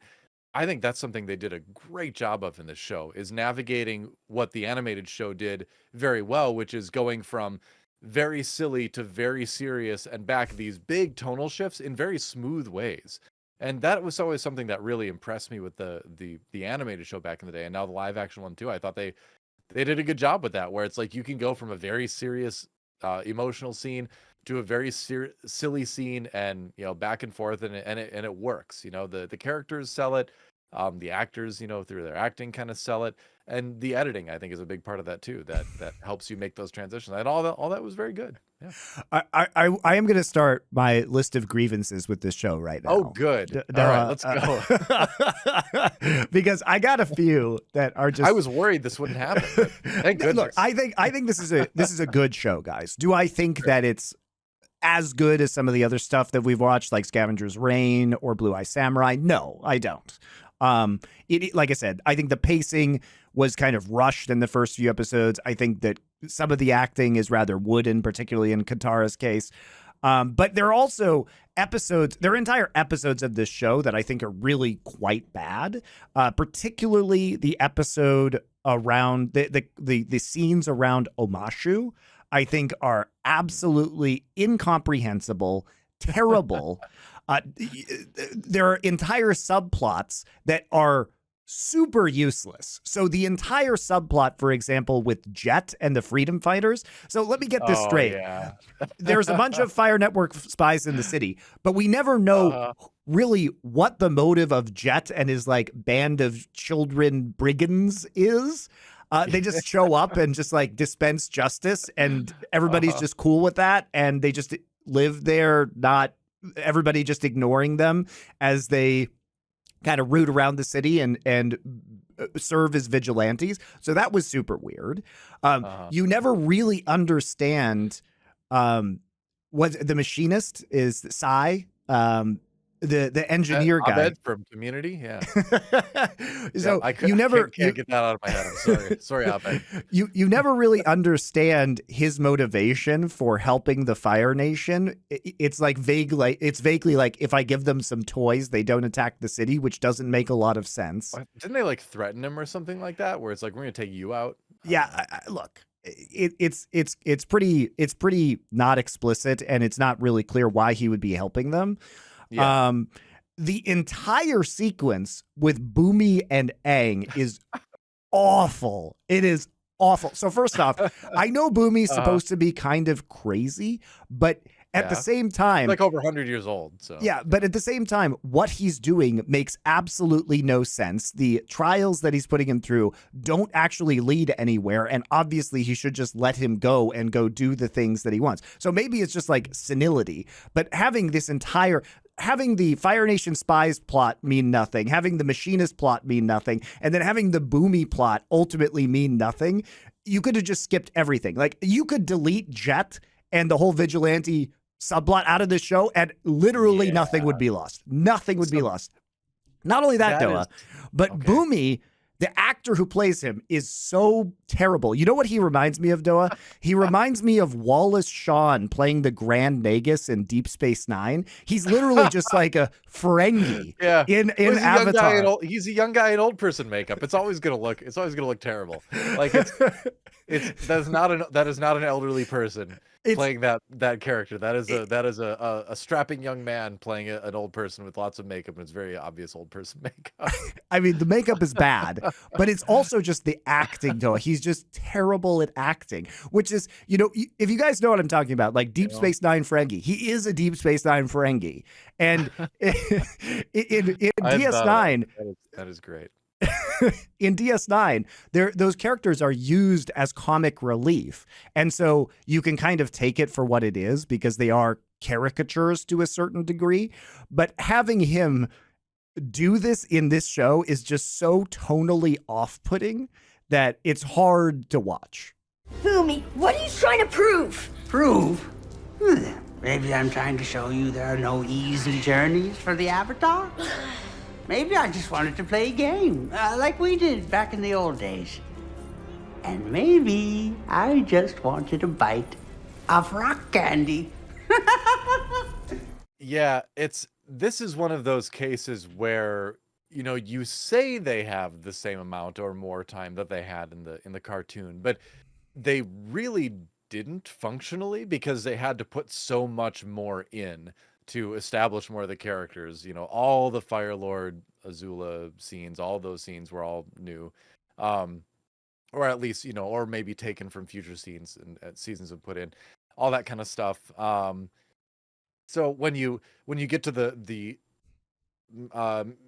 I think that's something they did a great job of in this show, is navigating what the animated show did very well, which is going from very silly to very serious and back these big tonal shifts in very smooth ways. And that was always something that really impressed me with the animated show back in the day, and now the live action one too. I thought they did a good job with that, where it's like you can go from a very serious emotional scene to a very silly scene, and back and forth, and it works. The characters sell it, the actors through their acting kind of sell it, and the editing, I think, is a big part of that too, that helps you make those transitions, and all that was very good. Yeah. I am going to start my list of grievances with this show right now. Oh, good. All right, let's go. Because I got a few that are just. I was worried this wouldn't happen. But thank goodness. Look, I think this is a good show, guys. Do I think that it's as good as some of the other stuff that we've watched, like Scavenger's Reign or Blue Eye Samurai? No, I don't. Like I said, I think the pacing was kind of rushed in the first few episodes. I think that some of the acting is rather wooden, particularly in Katara's case. But there are also there are entire episodes of this show that I think are really quite bad, particularly the episode around the scenes around Omashu, I think are absolutely incomprehensible, terrible. There are entire subplots that are super useless. So the entire subplot, for example, with Jet and the Freedom Fighters. So let me get this straight. Yeah. There's a bunch of Fire Network spies in the city, but we never know really what the motive of Jet and his like band of children brigands is. They just show up and just like dispense justice, and everybody's just cool with that, and they just live there, not everybody just ignoring them as they kind of root around the city and serve as vigilantes. So that was super weird. You never really understand what the machinist is. Sai, the engineer guy. Abed from Community, yeah. So I you never can't get that out of my head. I'm sorry, Abed. You never really understand his motivation for helping the Fire Nation. It's like vaguely like, if I give them some toys, they don't attack the city, which doesn't make a lot of sense. Didn't they like threaten him or something like that? Where it's like, we're gonna take you out. Yeah, look. It's pretty not explicit, and it's not really clear why he would be helping them. Yeah. The entire sequence with Bumi and Aang is awful. It is awful. So first off, I know Bumi's supposed to be kind of crazy, but at the same time, like over 100 years old. So yeah, but at the same time, what he's doing makes absolutely no sense. The trials that he's putting him through don't actually lead anywhere, and obviously he should just let him go and go do the things that he wants. So maybe it's just like senility, but having the Fire Nation spies plot mean nothing, having the machinist plot mean nothing, and then having the Bumi plot ultimately mean nothing. You could have just skipped everything. Like, you could delete Jet and the whole vigilante subplot out of the show, and literally nothing would be lost. Nothing would be lost. Not only that, Doa, but Bumi, the actor who plays him, is so terrible. You know what he reminds me of, Doa? He reminds me of Wallace Shawn playing the Grand Nagus in Deep Space Nine. He's literally just like a Ferengi in Avatar. He's a young guy in old person makeup. It's always gonna look terrible. Like that is not an elderly person playing that character. That is a strapping young man playing an old person with lots of makeup, and it's very obvious old person makeup. I mean, the makeup is bad, but it's also just the acting. Though he's just terrible at acting, which is, if you guys know what I'm talking about, like Deep Space Nine Ferengi, he is a Deep Space Nine Ferengi, and in DS9, that is great. In DS9, those characters are used as comic relief. And so you can kind of take it for what it is because they are caricatures to a certain degree. But having him do this in this show is just so tonally off-putting that it's hard to watch. Bumi, what are you trying to prove? Prove? Maybe I'm trying to show you there are no easy journeys for the Avatar. Maybe I just wanted to play a game, like we did back in the old days. And maybe I just wanted a bite of rock candy. Yeah, this is one of those cases where, you say they have the same amount or more time that they had in the cartoon, but they really didn't functionally because they had to put so much more in to establish more of the characters. All the Fire Lord Azula scenes, all those scenes were all new, or at least, or maybe taken from future scenes and seasons have put in all that kind of stuff. So when you get to the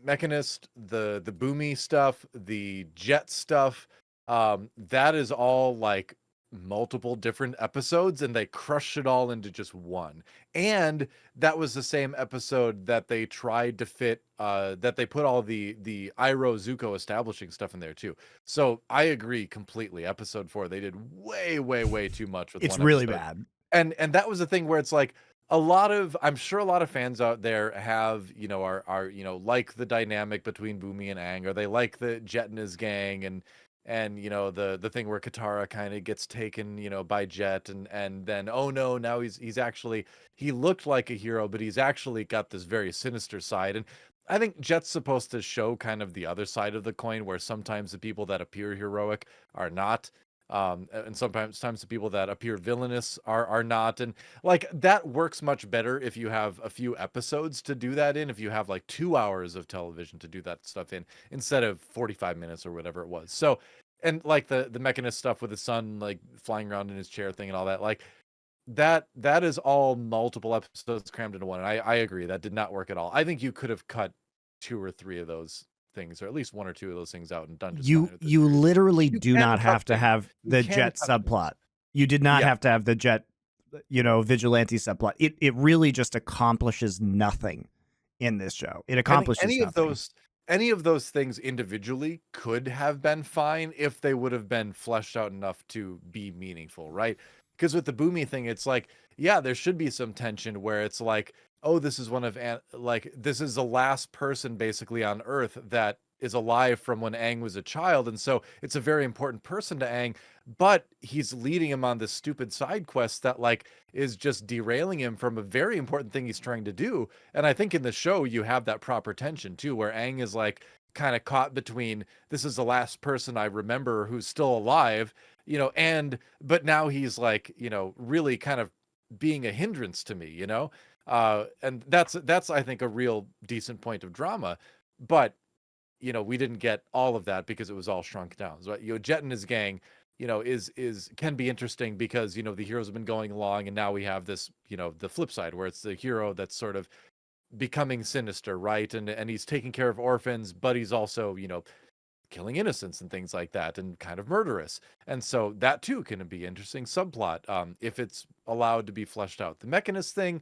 Mechanist, the Bumi stuff, the Jet stuff, that is all like multiple different episodes, and they crushed it all into just one. And that was the same episode that they tried to fit, that they put all the Iroh Zuko establishing stuff in there too. So I agree completely. Episode 4, they did way too much with It's one really episode. bad. And that was the thing where it's like, I'm sure a lot of fans out there have, are like the dynamic between Bumi and Aang, or they like the Jet and his gang, and the thing where Katara kind of gets taken, by Jet, and then, oh no, now he's actually, he looked like a hero, but he's actually got this very sinister side. And I think Jet's supposed to show kind of the other side of the coin, where sometimes the people that appear heroic are not. And sometimes the people that appear villainous are not. And like, that works much better if you have a few episodes to do that in, if you have like 2 hours of television to do that stuff in, instead of 45 minutes or whatever it was. So, and like the Mechanist stuff with the sun, like flying around in his chair thing and all that, like that is all multiple episodes crammed into one. And I agree, that did not work at all. I think you could have cut 2 or 3 of those things, or at least 1 or 2 of those things out and done just fine with this You series. literally You do can not cut have to things. have the You can Jet cut things. subplot. You did not Yeah. have to have the Jet, vigilante subplot. It really just accomplishes nothing in this show. It I think accomplishes nothing. any of those things individually could have been fine if they would have been fleshed out enough to be meaningful, right? Because with the Boomy thing, it's like, yeah, there should be some tension where it's like, oh, this is this is the last person basically on Earth that is alive from when Aang was a child, and so it's a very important person to Aang, but he's leading him on this stupid side quest that like is just derailing him from a very important thing he's trying to do. And I think in the show you have that proper tension too, where Aang is like kind of caught between, this is the last person I remember who's still alive, but now he's like, really kind of being a hindrance to me, and that's I think a real decent point of drama. But we didn't get all of that because it was all shrunk down. So, Jet and his gang, can be interesting because, the heroes have been going along, and now we have this, the flip side where it's the hero that's sort of becoming sinister, right? And he's taking care of orphans, but he's also, killing innocents and things like that, and kind of murderous. And so that too can be interesting subplot, if it's allowed to be fleshed out. The Mechanist thing,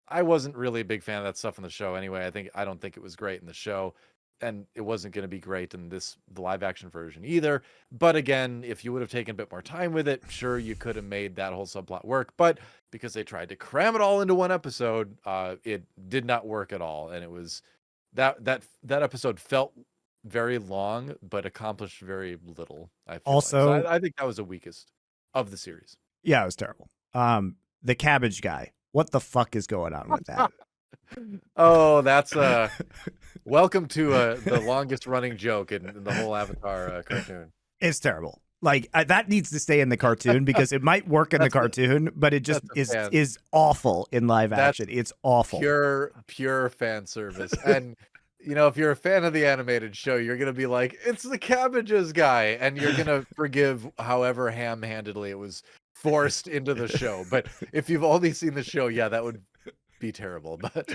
I wasn't really a big fan of that stuff in the show anyway. I don't think it was great in the show, and it wasn't going to be great in the live action version either. But again, if you would have taken a bit more time with it, sure, you could have made that whole subplot work. But because they tried to cram it all into one episode, it did not work at all. And it was that episode felt very long, but accomplished very little. I feel Also, like. So I think that was the weakest of the series. Yeah, it was terrible. The cabbage guy. What the fuck is going on with that? Oh, that's welcome to the longest running joke in the whole Avatar cartoon. It's terrible. Like that needs to stay in the cartoon because it might work in the cartoon, but it just is awful in live action. It's awful. Pure fan service. And you know, if you're a fan of the animated show, you're gonna be like, it's the cabbages guy, and you're gonna forgive however ham-handedly it was forced into the show. But if you've only seen the show, yeah, that would be terrible. But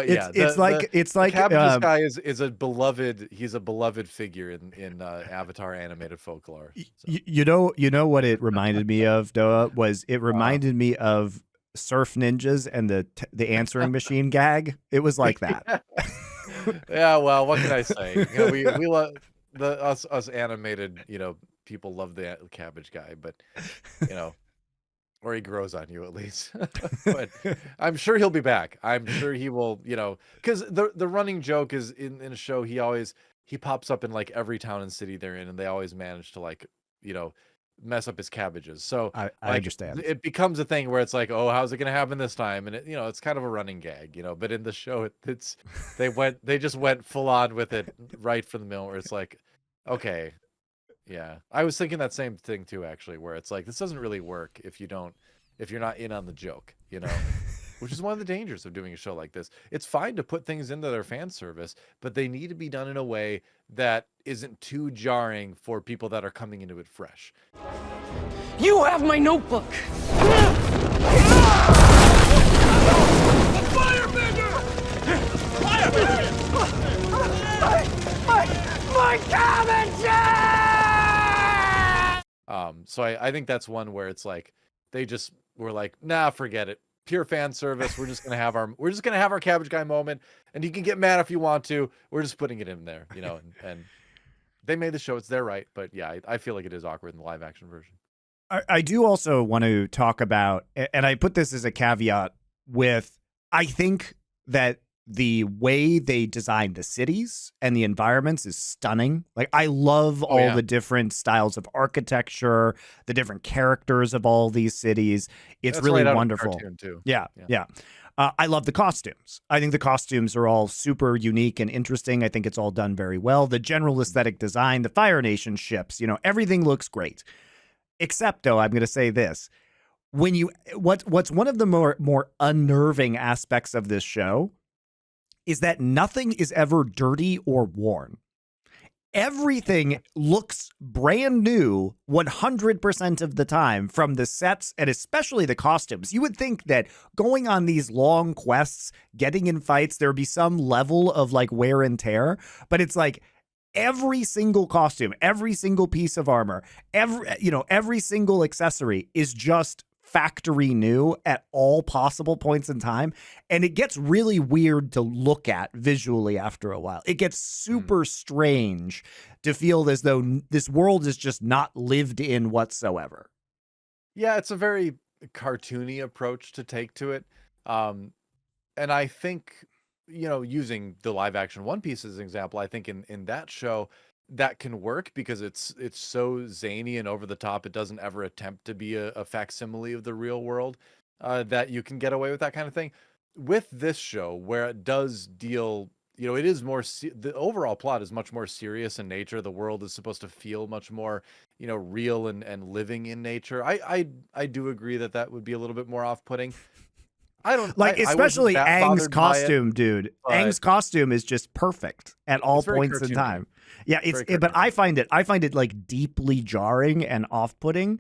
yeah, it's like the cabbages guy is a beloved. He's a beloved figure in Avatar animated folklore. So. you know what it reminded me of, Doa, was it reminded me of Surf Ninjas and the answering machine gag. It was like that. Yeah, well, what can I say? You know, we love us animated, you know, people love the cabbage guy, but you know, or he grows on you at least. But I'm sure he'll be back. I'm sure he will, you know, because the running joke is in a show he pops up in like every town and city they're in, and they always manage to like, you know, mess up his cabbages. So I like, understand. it becomes a thing where it's like, oh, how's it gonna happen this time? And it, you know, it's kind of a running gag, you know. But in the show, they just went full on with it right from the middle, where it's like, okay, yeah. I was thinking that same thing too, actually, where it's like, this doesn't really work if you're not in on the joke, you know. Which is one of the dangers of doing a show like this. It's fine to put things into their fan service, but they need to be done in a way that isn't too jarring for people that are coming into it fresh. You have my notebook. My cabbages! So I think that's one where it's like they just were like, nah, forget it. Pure fan service. We're just gonna have our cabbage guy moment, and you can get mad if you want to. We're just putting it in there, you know. And they made the show; it's their right. But yeah, I feel like it is awkward in the live action version. I do also want to talk about, and I put this as a caveat with, I think that the way they designed the cities and the environments is stunning. Like, I love all the different styles of architecture, the different characters of all these cities. It's That's really right out of the wonderful. cartoon, too. Yeah. I love the costumes. I think the costumes are all super unique and interesting. I think it's all done very well. The general aesthetic design, the Fire Nation ships, you know, everything looks great. Except, though, I'm going to say this. What's one of the more unnerving aspects of this show is that nothing is ever dirty or worn. Everything looks brand new 100% of the time, from the sets and especially the costumes. You would think that going on these long quests, getting in fights, there would be some level of like wear and tear, but it's like every single costume, every single piece of armor, every single accessory is just factory new at all possible points in time, and it gets really weird to look at visually after a while. It gets super strange to feel as though this world is just not lived in whatsoever. Yeah, it's a very cartoony approach to take to it. And I think, you know, using the live action One Piece as an example, I think in that show that can work because it's so zany and over the top. It doesn't ever attempt to be a facsimile of the real world, that you can get away with that kind of thing. With this show, where it does deal, you know, it is more, the overall plot is much more serious in nature. The world is supposed to feel much more, you know, real and living in nature. I do agree that would be a little bit more off-putting. I don't like, especially Aang's costume, dude. Aang's costume is just perfect at all points in time. Yeah, but I find it like deeply jarring and off-putting,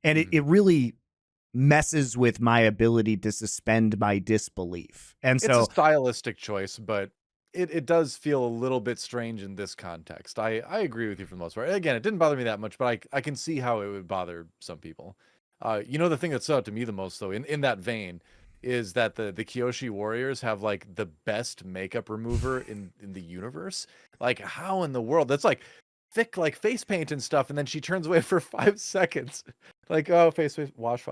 and it really messes with my ability to suspend my disbelief. And so it's a stylistic choice, but it does feel a little bit strange in this context. I agree with you for the most part. Again, it didn't bother me that much, but I can see how it would bother some people. You know, the thing that stood out to me the most, though, in that vein, is that the Kyoshi warriors have like the best makeup remover in the universe. Like, how in the world? That's like thick, like face paint and stuff, and then she turns away for 5 seconds. Like, oh, face, wash.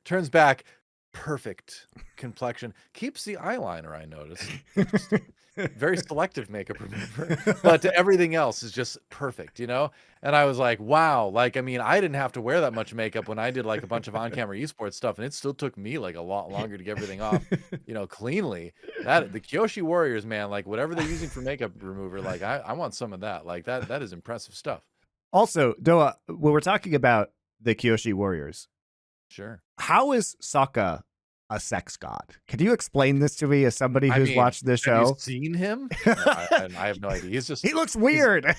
Turns back, perfect complexion. Keeps the eyeliner, I noticed. Very selective makeup remover, but everything else is just perfect, you know? And I was like, wow. Like, I mean, I didn't have to wear that much makeup when I did like a bunch of on-camera esports stuff, and it still took me like a lot longer to get everything off, you know, cleanly. The Kyoshi warriors, man, like whatever they're using for makeup remover, like I want some of that. Like that is impressive stuff. Also, Doa, when we're talking about the Kyoshi warriors, sure, how is Sokka a sex god. Can you explain this to me as somebody who's watched this show? Have you seen him? No, I have no idea. He's just he looks weird.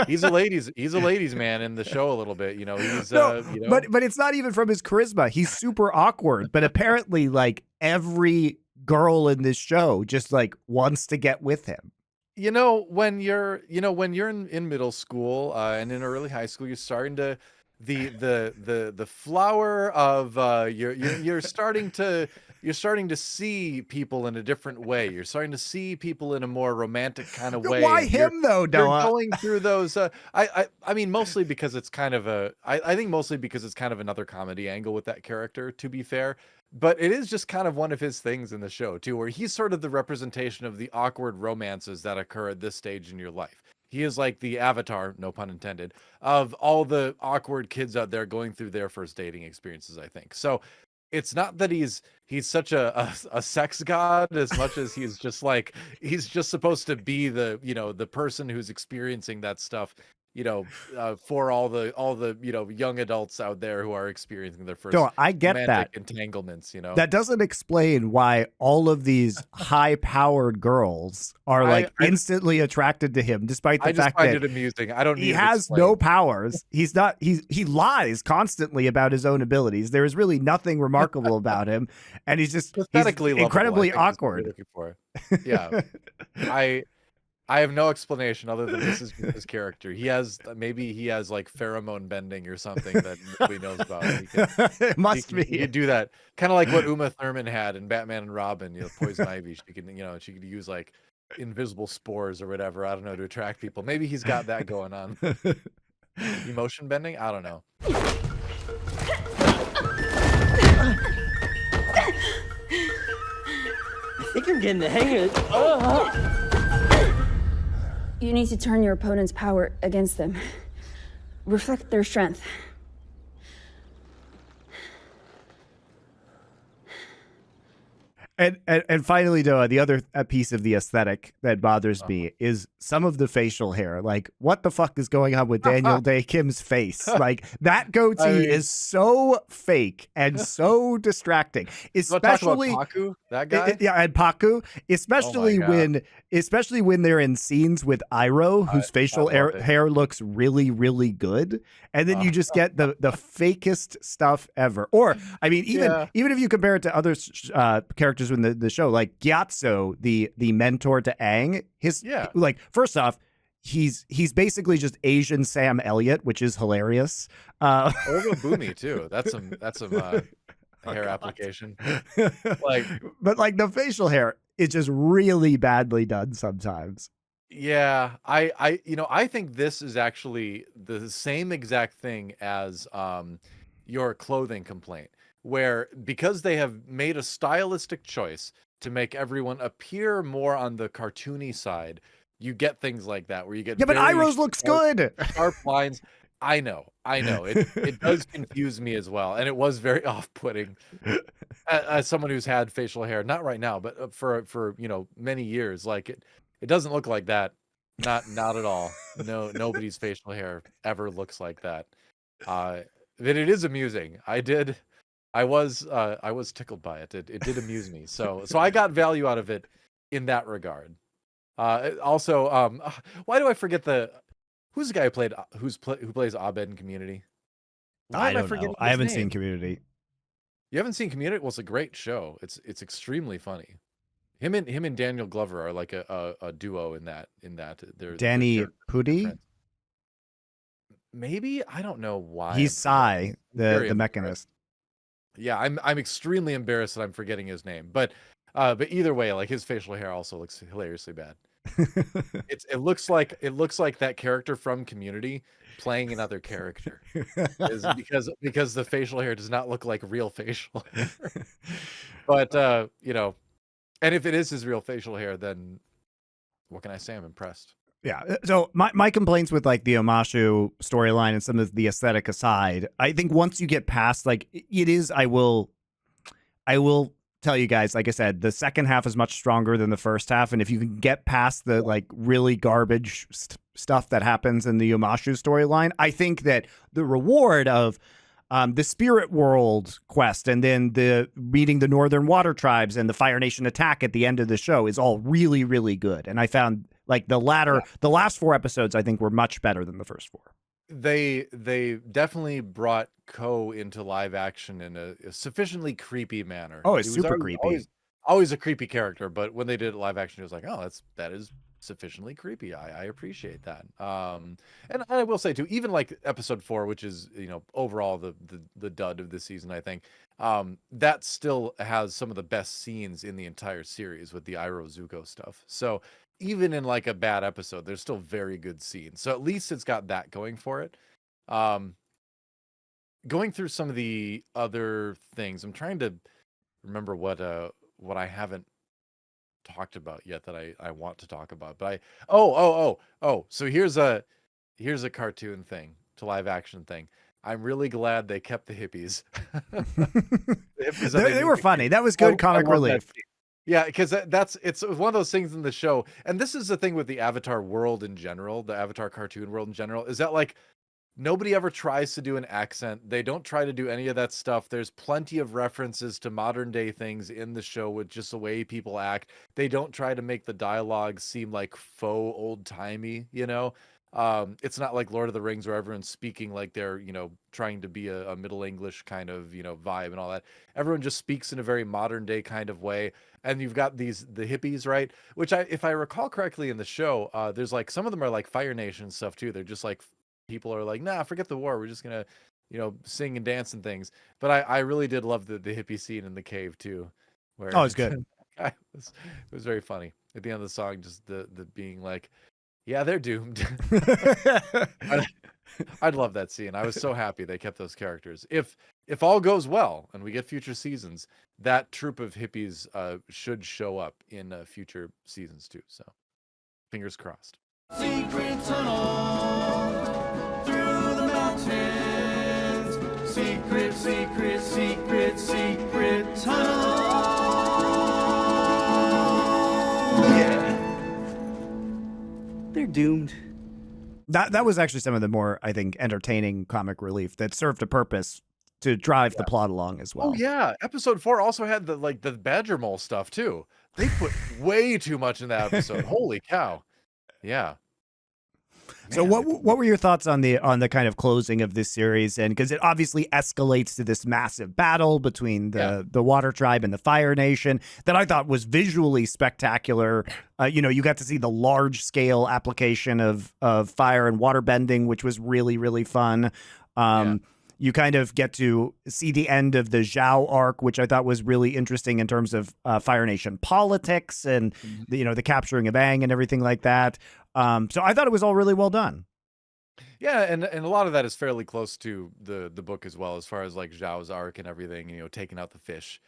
He's a ladies man in the show a little bit. You know, he's but it's not even from his charisma. He's super awkward. But apparently, like every girl in this show just like wants to get with him. You know, when you're in middle school and in early high school, you're starting to the flower of you're starting to see people in a different way. You're starting to see people in a more romantic kind of way. Why him though, Noah? You're going through those. I mean, mostly because it's kind of I think mostly because it's kind of another comedy angle with that character. To be fair. But it is just kind of one of his things in the show, too, where he's sort of the representation of the awkward romances that occur at this stage in your life. He is like the avatar, no pun intended, of all the awkward kids out there going through their first dating experiences, I think. So it's not that he's such a sex god as much as he's just supposed to be the, the person who's experiencing that stuff. For all the young adults out there who are experiencing their first I get that entanglements. That doesn't explain why all of these high-powered girls are instantly attracted to him, despite the fact that I just find it amusing. I don't. He has no powers. He's not. He lies constantly about his own abilities. There is really nothing remarkable about him, and he's pathetically incredibly awkward. Yeah, I have no explanation other than this is his character. Maybe he has like pheromone bending or something that nobody knows about. It must be. You do that kind of like what Uma Thurman had in Batman and Robin. Poison Ivy. She could use like invisible spores or whatever. I don't know, to attract people. Maybe he's got that going on. Emotion bending. I don't know. I think I'm getting the hang of it. You need to turn your opponent's power against them. Reflect their strength. And finally, Noah, the other piece of the aesthetic that bothers me is some of the facial hair. Like, what the fuck is going on with Daniel Day Kim's face? Like, that goatee is so fake and so distracting. Especially Paku, that guy. And Paku, especially when they're in scenes with Iroh, whose facial hair looks really, really good, and then you just get the fakest stuff ever. Or, I mean, even if you compare it to other characters in the show, like Gyatso, the mentor to Aang, first off, he's basically just Asian Sam Elliott, which is hilarious. Or Bumi too. That's some hair application. But the facial hair is just really badly done sometimes. Yeah, I think this is actually the same exact thing as your clothing complaint, where because they have made a stylistic choice to make everyone appear more on the cartoony side, you get things like that where you get but Iroh's looks good. Sharp lines. I know. It does confuse me as well, and it was very off-putting as someone who's had facial hair, not right now, but for many years. Like it doesn't look like that. Not at all. No, nobody's facial hair ever looks like that. But it is amusing. I was tickled by it. It did amuse me. So I got value out of it in that regard. Also, why do I forget who's the guy who plays Abed in Community? I don't know. I haven't seen Community. You haven't seen Community? Well, it's a great show. It's extremely funny. Him and Daniel Glover are like a duo in that. They're Danny Pudi? Maybe, I don't know why. He's Sai, the mechanist. Yeah, I'm extremely embarrassed that I'm forgetting his name. But either way, like his facial hair also looks hilariously bad. It looks like that character from Community playing another character. because the facial hair does not look like real facial hair. But and if it is his real facial hair, then what can I say? I'm impressed. Yeah. So my complaints with like the Omashu storyline and some of the aesthetic aside, I think once you get past it is, I will tell you guys, like I said, the second half is much stronger than the first half. And if you can get past the really garbage stuff that happens in the Omashu storyline, I think that the reward of the Spirit World quest, and then the meeting the Northern Water Tribes and the Fire Nation attack at the end of the show is all really, really good. And I found like the last 4 episodes, I think, were much better than the first 4. They definitely brought Ko into live action in a sufficiently creepy manner. Oh, it's He was super already- creepy. always a creepy character, but when they did it live action, it was like, oh, that is sufficiently creepy. I appreciate that. And I will say too, even like episode 4, which is, you know, overall the dud of the season, I think, that still has some of the best scenes in the entire series with the Iroh Zuko stuff. So even in like a bad episode, there's still very good scenes. So at least it's got that going for it. Going through some of the other things, I'm trying to remember what I haven't talked about yet that I want to talk about. But so here's a cartoon thing to live action thing. I'm really glad they kept the hippies. They were funny. That was good comic relief. Yeah, because it's one of those things in the show, and this is the thing with the Avatar world in general, the Avatar cartoon world in general, is that like nobody ever tries to do an accent. They don't try to do any of that stuff. There's plenty of references to modern day things in the show with just the way people act. They don't try to make the dialogue seem like faux old timey, you know? It's not like Lord of the Rings where everyone's speaking like they're, you know, trying to be a Middle English kind of, you know, vibe and all that. Everyone just speaks in a very modern day kind of way. And you've got the hippies, right? Which if I recall correctly in the show, there's like some of them are like Fire Nation stuff too. They're just like people are like, nah, forget the war. We're just gonna, you know, sing and dance and things. But I really did love the hippie scene in the cave too, where Oh, it's good. it was very funny at the end of the song. Just the being like, yeah, they're doomed. I'd love that scene. I was so happy they kept those characters. If all goes well and we get future seasons, that troop of hippies should show up in future seasons too. So fingers crossed. Secret tunnel through the mountains. Secret, secret, secret, secret tunnel. Yeah. They're doomed. That was actually some of the more, I think, entertaining comic relief that served a purpose to drive the plot along as well. Oh yeah, episode 4 also had the badger mole stuff too. They put way too much in that episode. Holy cow. Yeah. So what were your thoughts on the kind of closing of this series? And because it obviously escalates to this massive battle between the Water Tribe and the Fire Nation that I thought was visually spectacular. You know, you got to see the large scale application of fire and water bending, which was really, really fun. You kind of get to see the end of the Zhao arc, which I thought was really interesting in terms of Fire Nation politics and the capturing of Aang and everything like that. So I thought it was all really well done. Yeah, and a lot of that is fairly close to the book as well, as far as like Zhao's arc and everything, you know, taking out the fish,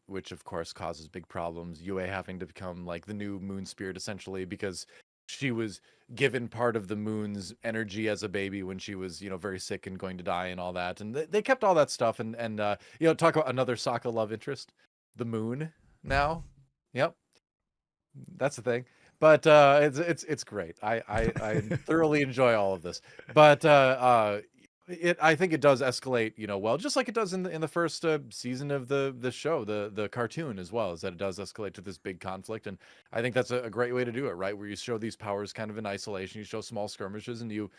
which of course causes big problems. Yue having to become like the new moon spirit essentially because she was given part of the moon's energy as a baby when she was, you know, very sick and going to die and all that. And they kept all that stuff and you know, talk about another Sokka love interest, the moon now. Yep. That's the thing. But it's great. I thoroughly enjoy all of this. But I think it does escalate, you know, well, just like it does in the first season of the show, the cartoon as well, is that it does escalate to this big conflict. And I think that's a great way to do it, right? Where you show these powers kind of in isolation, you show small skirmishes, and you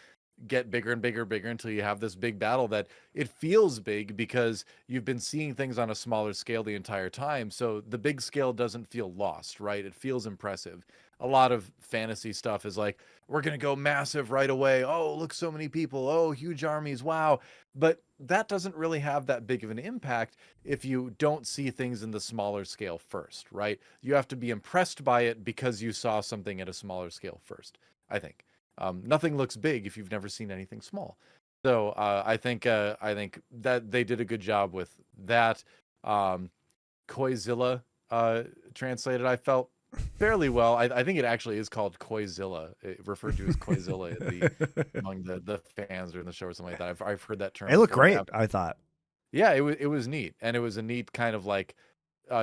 get bigger and bigger and bigger until you have this big battle that it feels big because you've been seeing things on a smaller scale the entire time. So the big scale doesn't feel lost, right? It feels impressive. A lot of fantasy stuff is like, we're going to go massive right away. Oh, look, so many people. Oh, huge armies. Wow. But that doesn't really have that big of an impact if you don't see things in the smaller scale first, right? You have to be impressed by it because you saw something at a smaller scale first, I think. Nothing looks big if you've never seen anything small. So I think that they did a good job with that. Koizilla translated, I felt fairly well. I think it actually is called Koizilla, referred to as Koizilla among the fans during the show or something like that. I've heard that term. It looked great, I thought. Yeah, it was neat, and it was a neat kind of like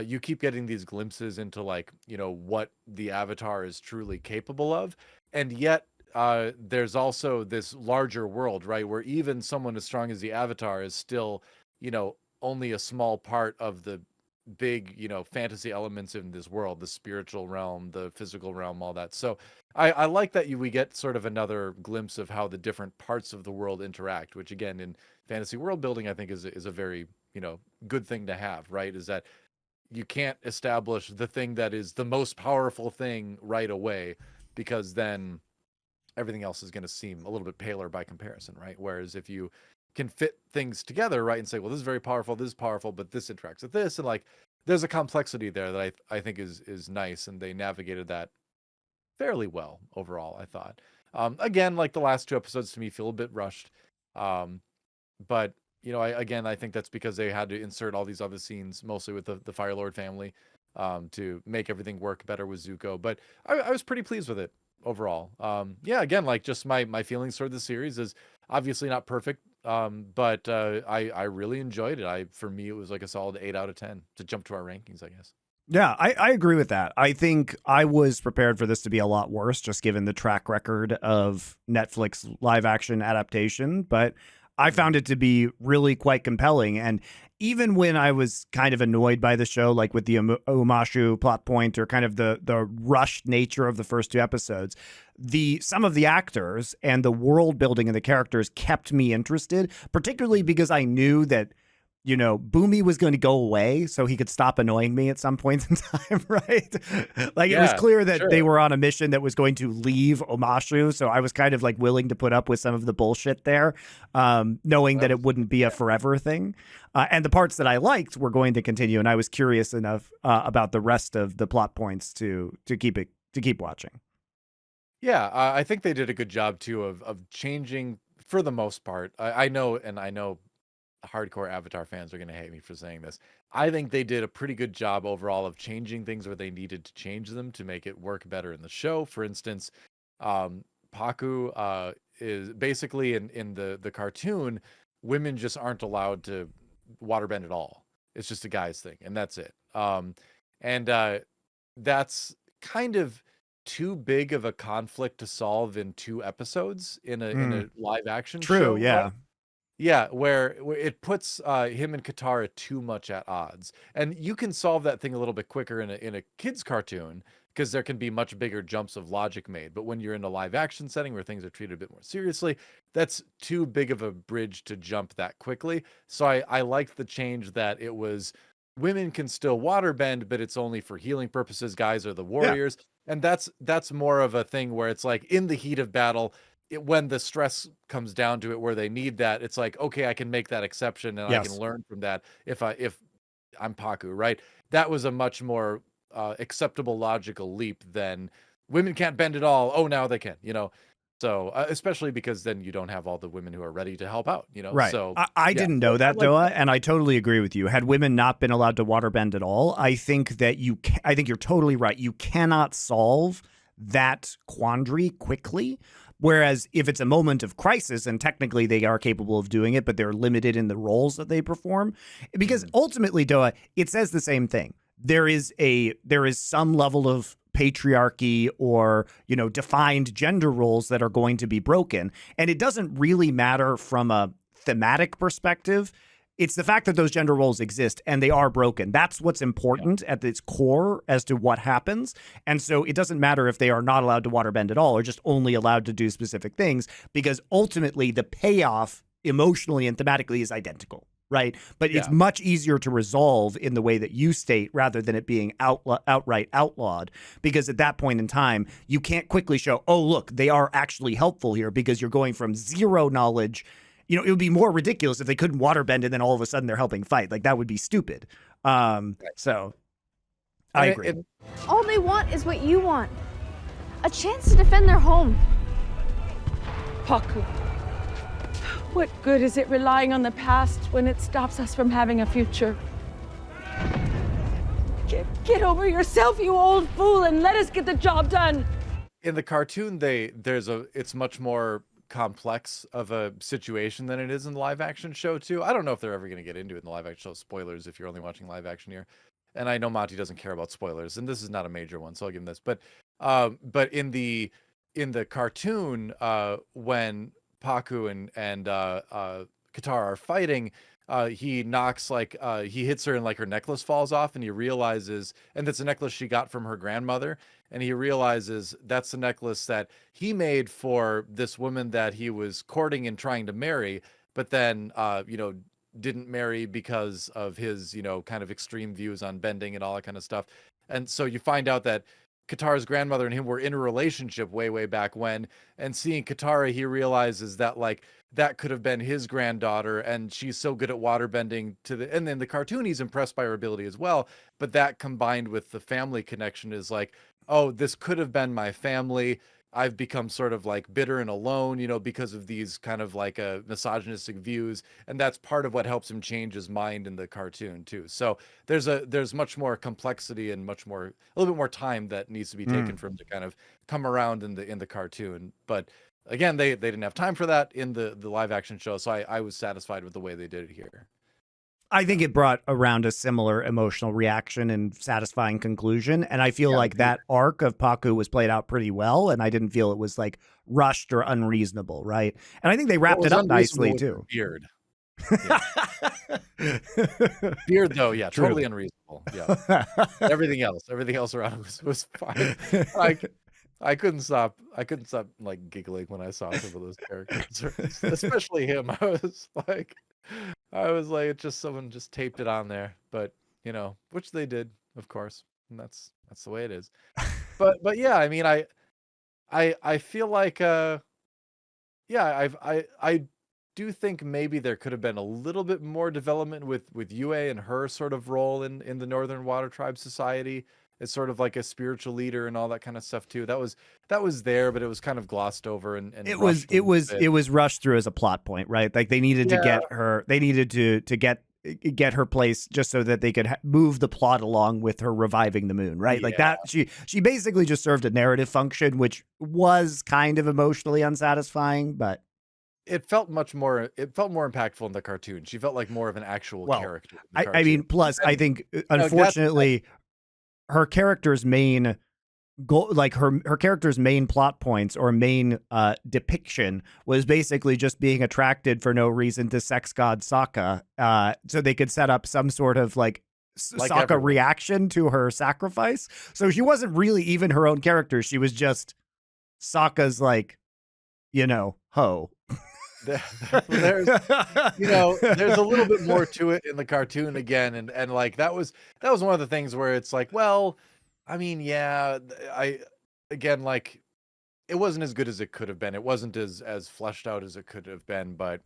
you keep getting these glimpses into like, you know, what the Avatar is truly capable of, and yet there's also this larger world, right? Where even someone as strong as the Avatar is still, only a small part of the big, fantasy elements in this world, the spiritual realm, the physical realm, all that. So I like that we get sort of another glimpse of how the different parts of the world interact, which again, in fantasy world building, I think is a very, good thing to have, right? Is that you can't establish the thing that is the most powerful thing right away, because then everything else is going to seem a little bit paler by comparison, right? Whereas if you can fit things together, right, and say, well, this is very powerful, this is powerful, but this interacts with this, and like there's a complexity there that I think is nice, and they navigated that fairly well overall, I thought. Again, like the last 2 episodes to me feel a bit rushed. But I think that's because they had to insert all these other scenes, mostly with the Fire Lord family, to make everything work better with Zuko. But I was pretty pleased with it overall. Again, like just my feelings toward the series is obviously not perfect, but I really enjoyed it. For me, it was like a solid 8 out of 10 to jump to our rankings, I guess. Yeah, I agree with that. I think I was prepared for this to be a lot worse, just given the track record of Netflix live action adaptation. But I found it to be really quite compelling. And even when I was kind of annoyed by the show, like with the Omashu plot point or kind of the rushed nature of the first 2 episodes, some of the actors and the world building of the characters kept me interested, particularly because I knew that Bumi was going to go away so he could stop annoying me at some point in time, right? Like it was clear that they were on a mission that was going to leave Omashu. So I was kind of like willing to put up with some of the bullshit there, knowing that it wouldn't be a forever thing. And the parts that I liked were going to continue. And I was curious enough about the rest of the plot points to keep watching. Yeah, I think they did a good job too of changing for the most part. I know hardcore Avatar fans are going to hate me for saying this. I think they did a pretty good job overall of changing things where they needed to change them to make it work better in the show. For instance, Paku is basically in the cartoon, women just aren't allowed to waterbend at all. It's just a guy's thing, and that's it. That's kind of too big of a conflict to solve in 2 episodes in a live action show. True, yeah. Right? Yeah, where it puts him and Katara too much at odds, and you can solve that thing a little bit quicker in a kids cartoon because there can be much bigger jumps of logic made. But when you're in a live action setting where things are treated a bit more seriously, that's too big of a bridge to jump that quickly. So I liked the change that it was women can still waterbend, but it's only for healing purposes. Guys are the warriors, and that's more of a thing where it's like in the heat of battle. When the stress comes down to it where they need that, it's like, okay, I can make that exception and I can learn from that if I'm Paku, right? That was a much more acceptable logical leap than women can't bend at all. Oh, now they can, So especially because then you don't have all the women who are ready to help out, Right. So I didn't know that, Doa, and I totally agree with you. Had women not been allowed to waterbend at all, I think that I think you're totally right. You cannot solve that quandary quickly. Whereas if it's a moment of crisis, and technically they are capable of doing it, but they're limited in the roles that they perform, because ultimately, Doa, it says the same thing. There is some level of patriarchy or defined gender roles that are going to be broken, and it doesn't really matter from a thematic perspective. It's the fact that those gender roles exist and they are broken. That's what's important at its core as to what happens. And so it doesn't matter if they are not allowed to waterbend at all or just only allowed to do specific things, because ultimately the payoff emotionally and thematically is identical, right? But it's much easier to resolve in the way that you state rather than it being outright outlawed, because at that point in time, you can't quickly show, oh, look, they are actually helpful here, because you're going from zero knowledge. It would be more ridiculous if they couldn't waterbend and then all of a sudden they're helping fight. Like, that would be stupid. So I agree. All they want is what you want. A chance to defend their home. Paku, what good is it relying on the past when it stops us from having a future? Get over yourself, you old fool, and let us get the job done. In the cartoon, it's much more complex of a situation than it is in the live action show too. I don't know if they're ever going to get into it in the live action show. Spoilers if you're only watching live action here. And I know Monty doesn't care about spoilers, and this is not a major one, so I'll give him this. But in the in the cartoon, when Paku and Katara are fighting, he knocks he hits her and like her necklace falls off, and he realizes, and that's a necklace she got from her grandmother, and he realizes that's the necklace that he made for this woman that he was courting and trying to marry, but then didn't marry because of his kind of extreme views on bending and all that kind of stuff. And so you find out that Katara's grandmother and him were in a relationship way back when, and seeing Katara, he realizes that that could have been his granddaughter, and she's so good at waterbending and then the cartoon, he's impressed by her ability as well, but that combined with the family connection is like, oh, this could have been my family. I've become sort of like bitter and alone, because of these kind of misogynistic views. And that's part of what helps him change his mind in the cartoon too. So there's much more complexity and a little bit more time that needs to be taken for him to kind of come around in the cartoon. But again, they didn't have time for that in the live action show. So I was satisfied with the way they did it here. I think it brought around a similar emotional reaction and satisfying conclusion. And I feel like that arc of Paku was played out pretty well. And I didn't feel it was like rushed or unreasonable. Right. And I think they wrapped it up nicely too. Beard. Yeah. Beard though. Yeah. Totally unreasonable. Yeah. Everything else around was fine. I couldn't stop like giggling when I saw some of those characters, especially him. I was like, it's just someone just taped it on there, but which they did, of course, and that's the way it is. But yeah, I mean, I feel like I do think maybe there could have been a little bit more development with Yue and her sort of role in the Northern Water Tribe Society as sort of like a spiritual leader and all that kind of stuff too. That was there, but it was kind of glossed over and it was rushed through as a plot point, right? Like they needed to get her, they needed to get her place just so that they could move the plot along with her reviving the moon, right? Like that she basically just served a narrative function, which was kind of emotionally unsatisfying, but it felt more impactful in the cartoon. She felt like more of an actual character. I mean, plus I think unfortunately her character's main goal, like her character's main plot points or main depiction was basically just being attracted for no reason to sex god Sokka, so they could set up some sort of like Sokka reaction to her sacrifice. So she wasn't really even her own character. She was just Sokka's hoe. There's there's a little bit more to it in the cartoon again, and like that was one of the things where it's like, well, I mean, yeah, like it wasn't as good as it could have been. It wasn't as fleshed out as it could have been, but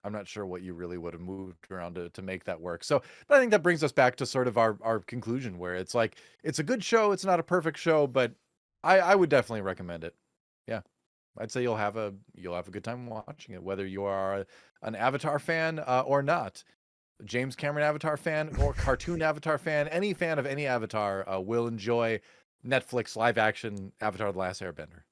I'm not sure what you really would have moved around to make that work. So, but I think that brings us back to sort of our conclusion, where it's like it's a good show. It's not a perfect show, but I would definitely recommend it. Yeah. I'd say you'll have a good time watching it, whether you are an Avatar fan or not. James Cameron Avatar fan or cartoon Avatar fan, any fan of any Avatar will enjoy Netflix live action Avatar: The Last Airbender.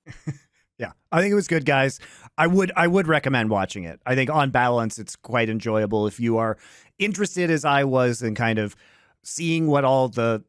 Yeah, I think it was good, guys. I would recommend watching it. I think on balance, it's quite enjoyable if you are interested, as I was, in kind of seeing what all the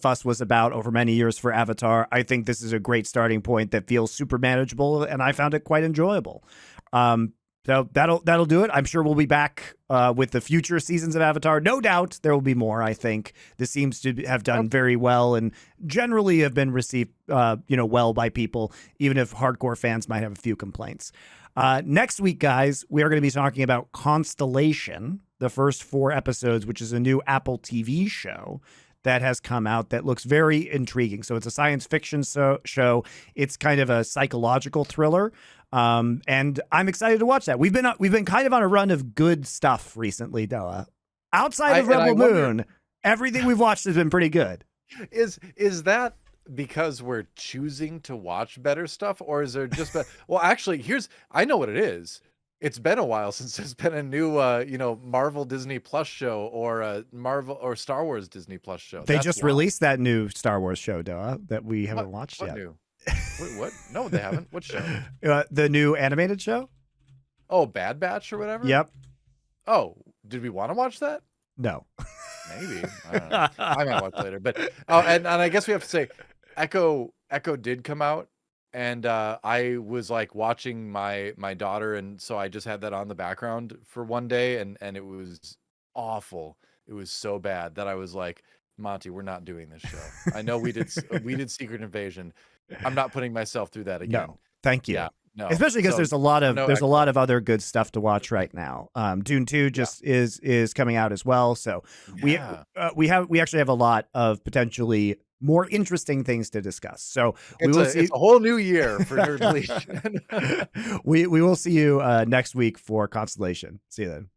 fuss was about over many years for Avatar. I think this is a great starting point that feels super manageable, and I found it quite enjoyable. So that'll do it. I'm sure we'll be back with the future seasons of Avatar. No doubt there will be more. I think this seems to have done very well and generally have been received well by people, even if hardcore fans might have a few complaints. Next week, guys, we are going to be talking about Constellation, the first 4 episodes, which is a new Apple TV show that has come out that looks very intriguing. So it's a science fiction show. It's kind of a psychological thriller. And I'm excited to watch that. We've been kind of on a run of good stuff recently, Doa. Outside of Rebel Moon, everything we've watched has been pretty good. Is that because we're choosing to watch better stuff, or is there just well, actually, I know what it is. It's been a while since there's been a new Marvel Disney Plus show or a Marvel or Star Wars Disney Plus show. They just released that new Star Wars show, Doa, that we haven't watched yet. New? What? No, they haven't. What show? The new animated show? Oh, Bad Batch or whatever? Yep. Oh, did we want to watch that? No. Maybe. I don't know. I might watch later. But and I guess we have to say Echo did come out and I was like watching my daughter, and so I just had that on the background for one day, and it was awful. It was so bad that I was like, Monty, we're not doing this show. I know we did Secret Invasion. I'm not putting myself through that again. No, thank you. Yeah, no. Especially because So, there's a lot of no, there's a lot of other good stuff to watch right now. Dune 2 just is coming out as well. So we actually have a lot of potentially more interesting things to discuss. So we will see. It's a whole new year for Nerd Bleach. we will see you next week for Constellation. See you then.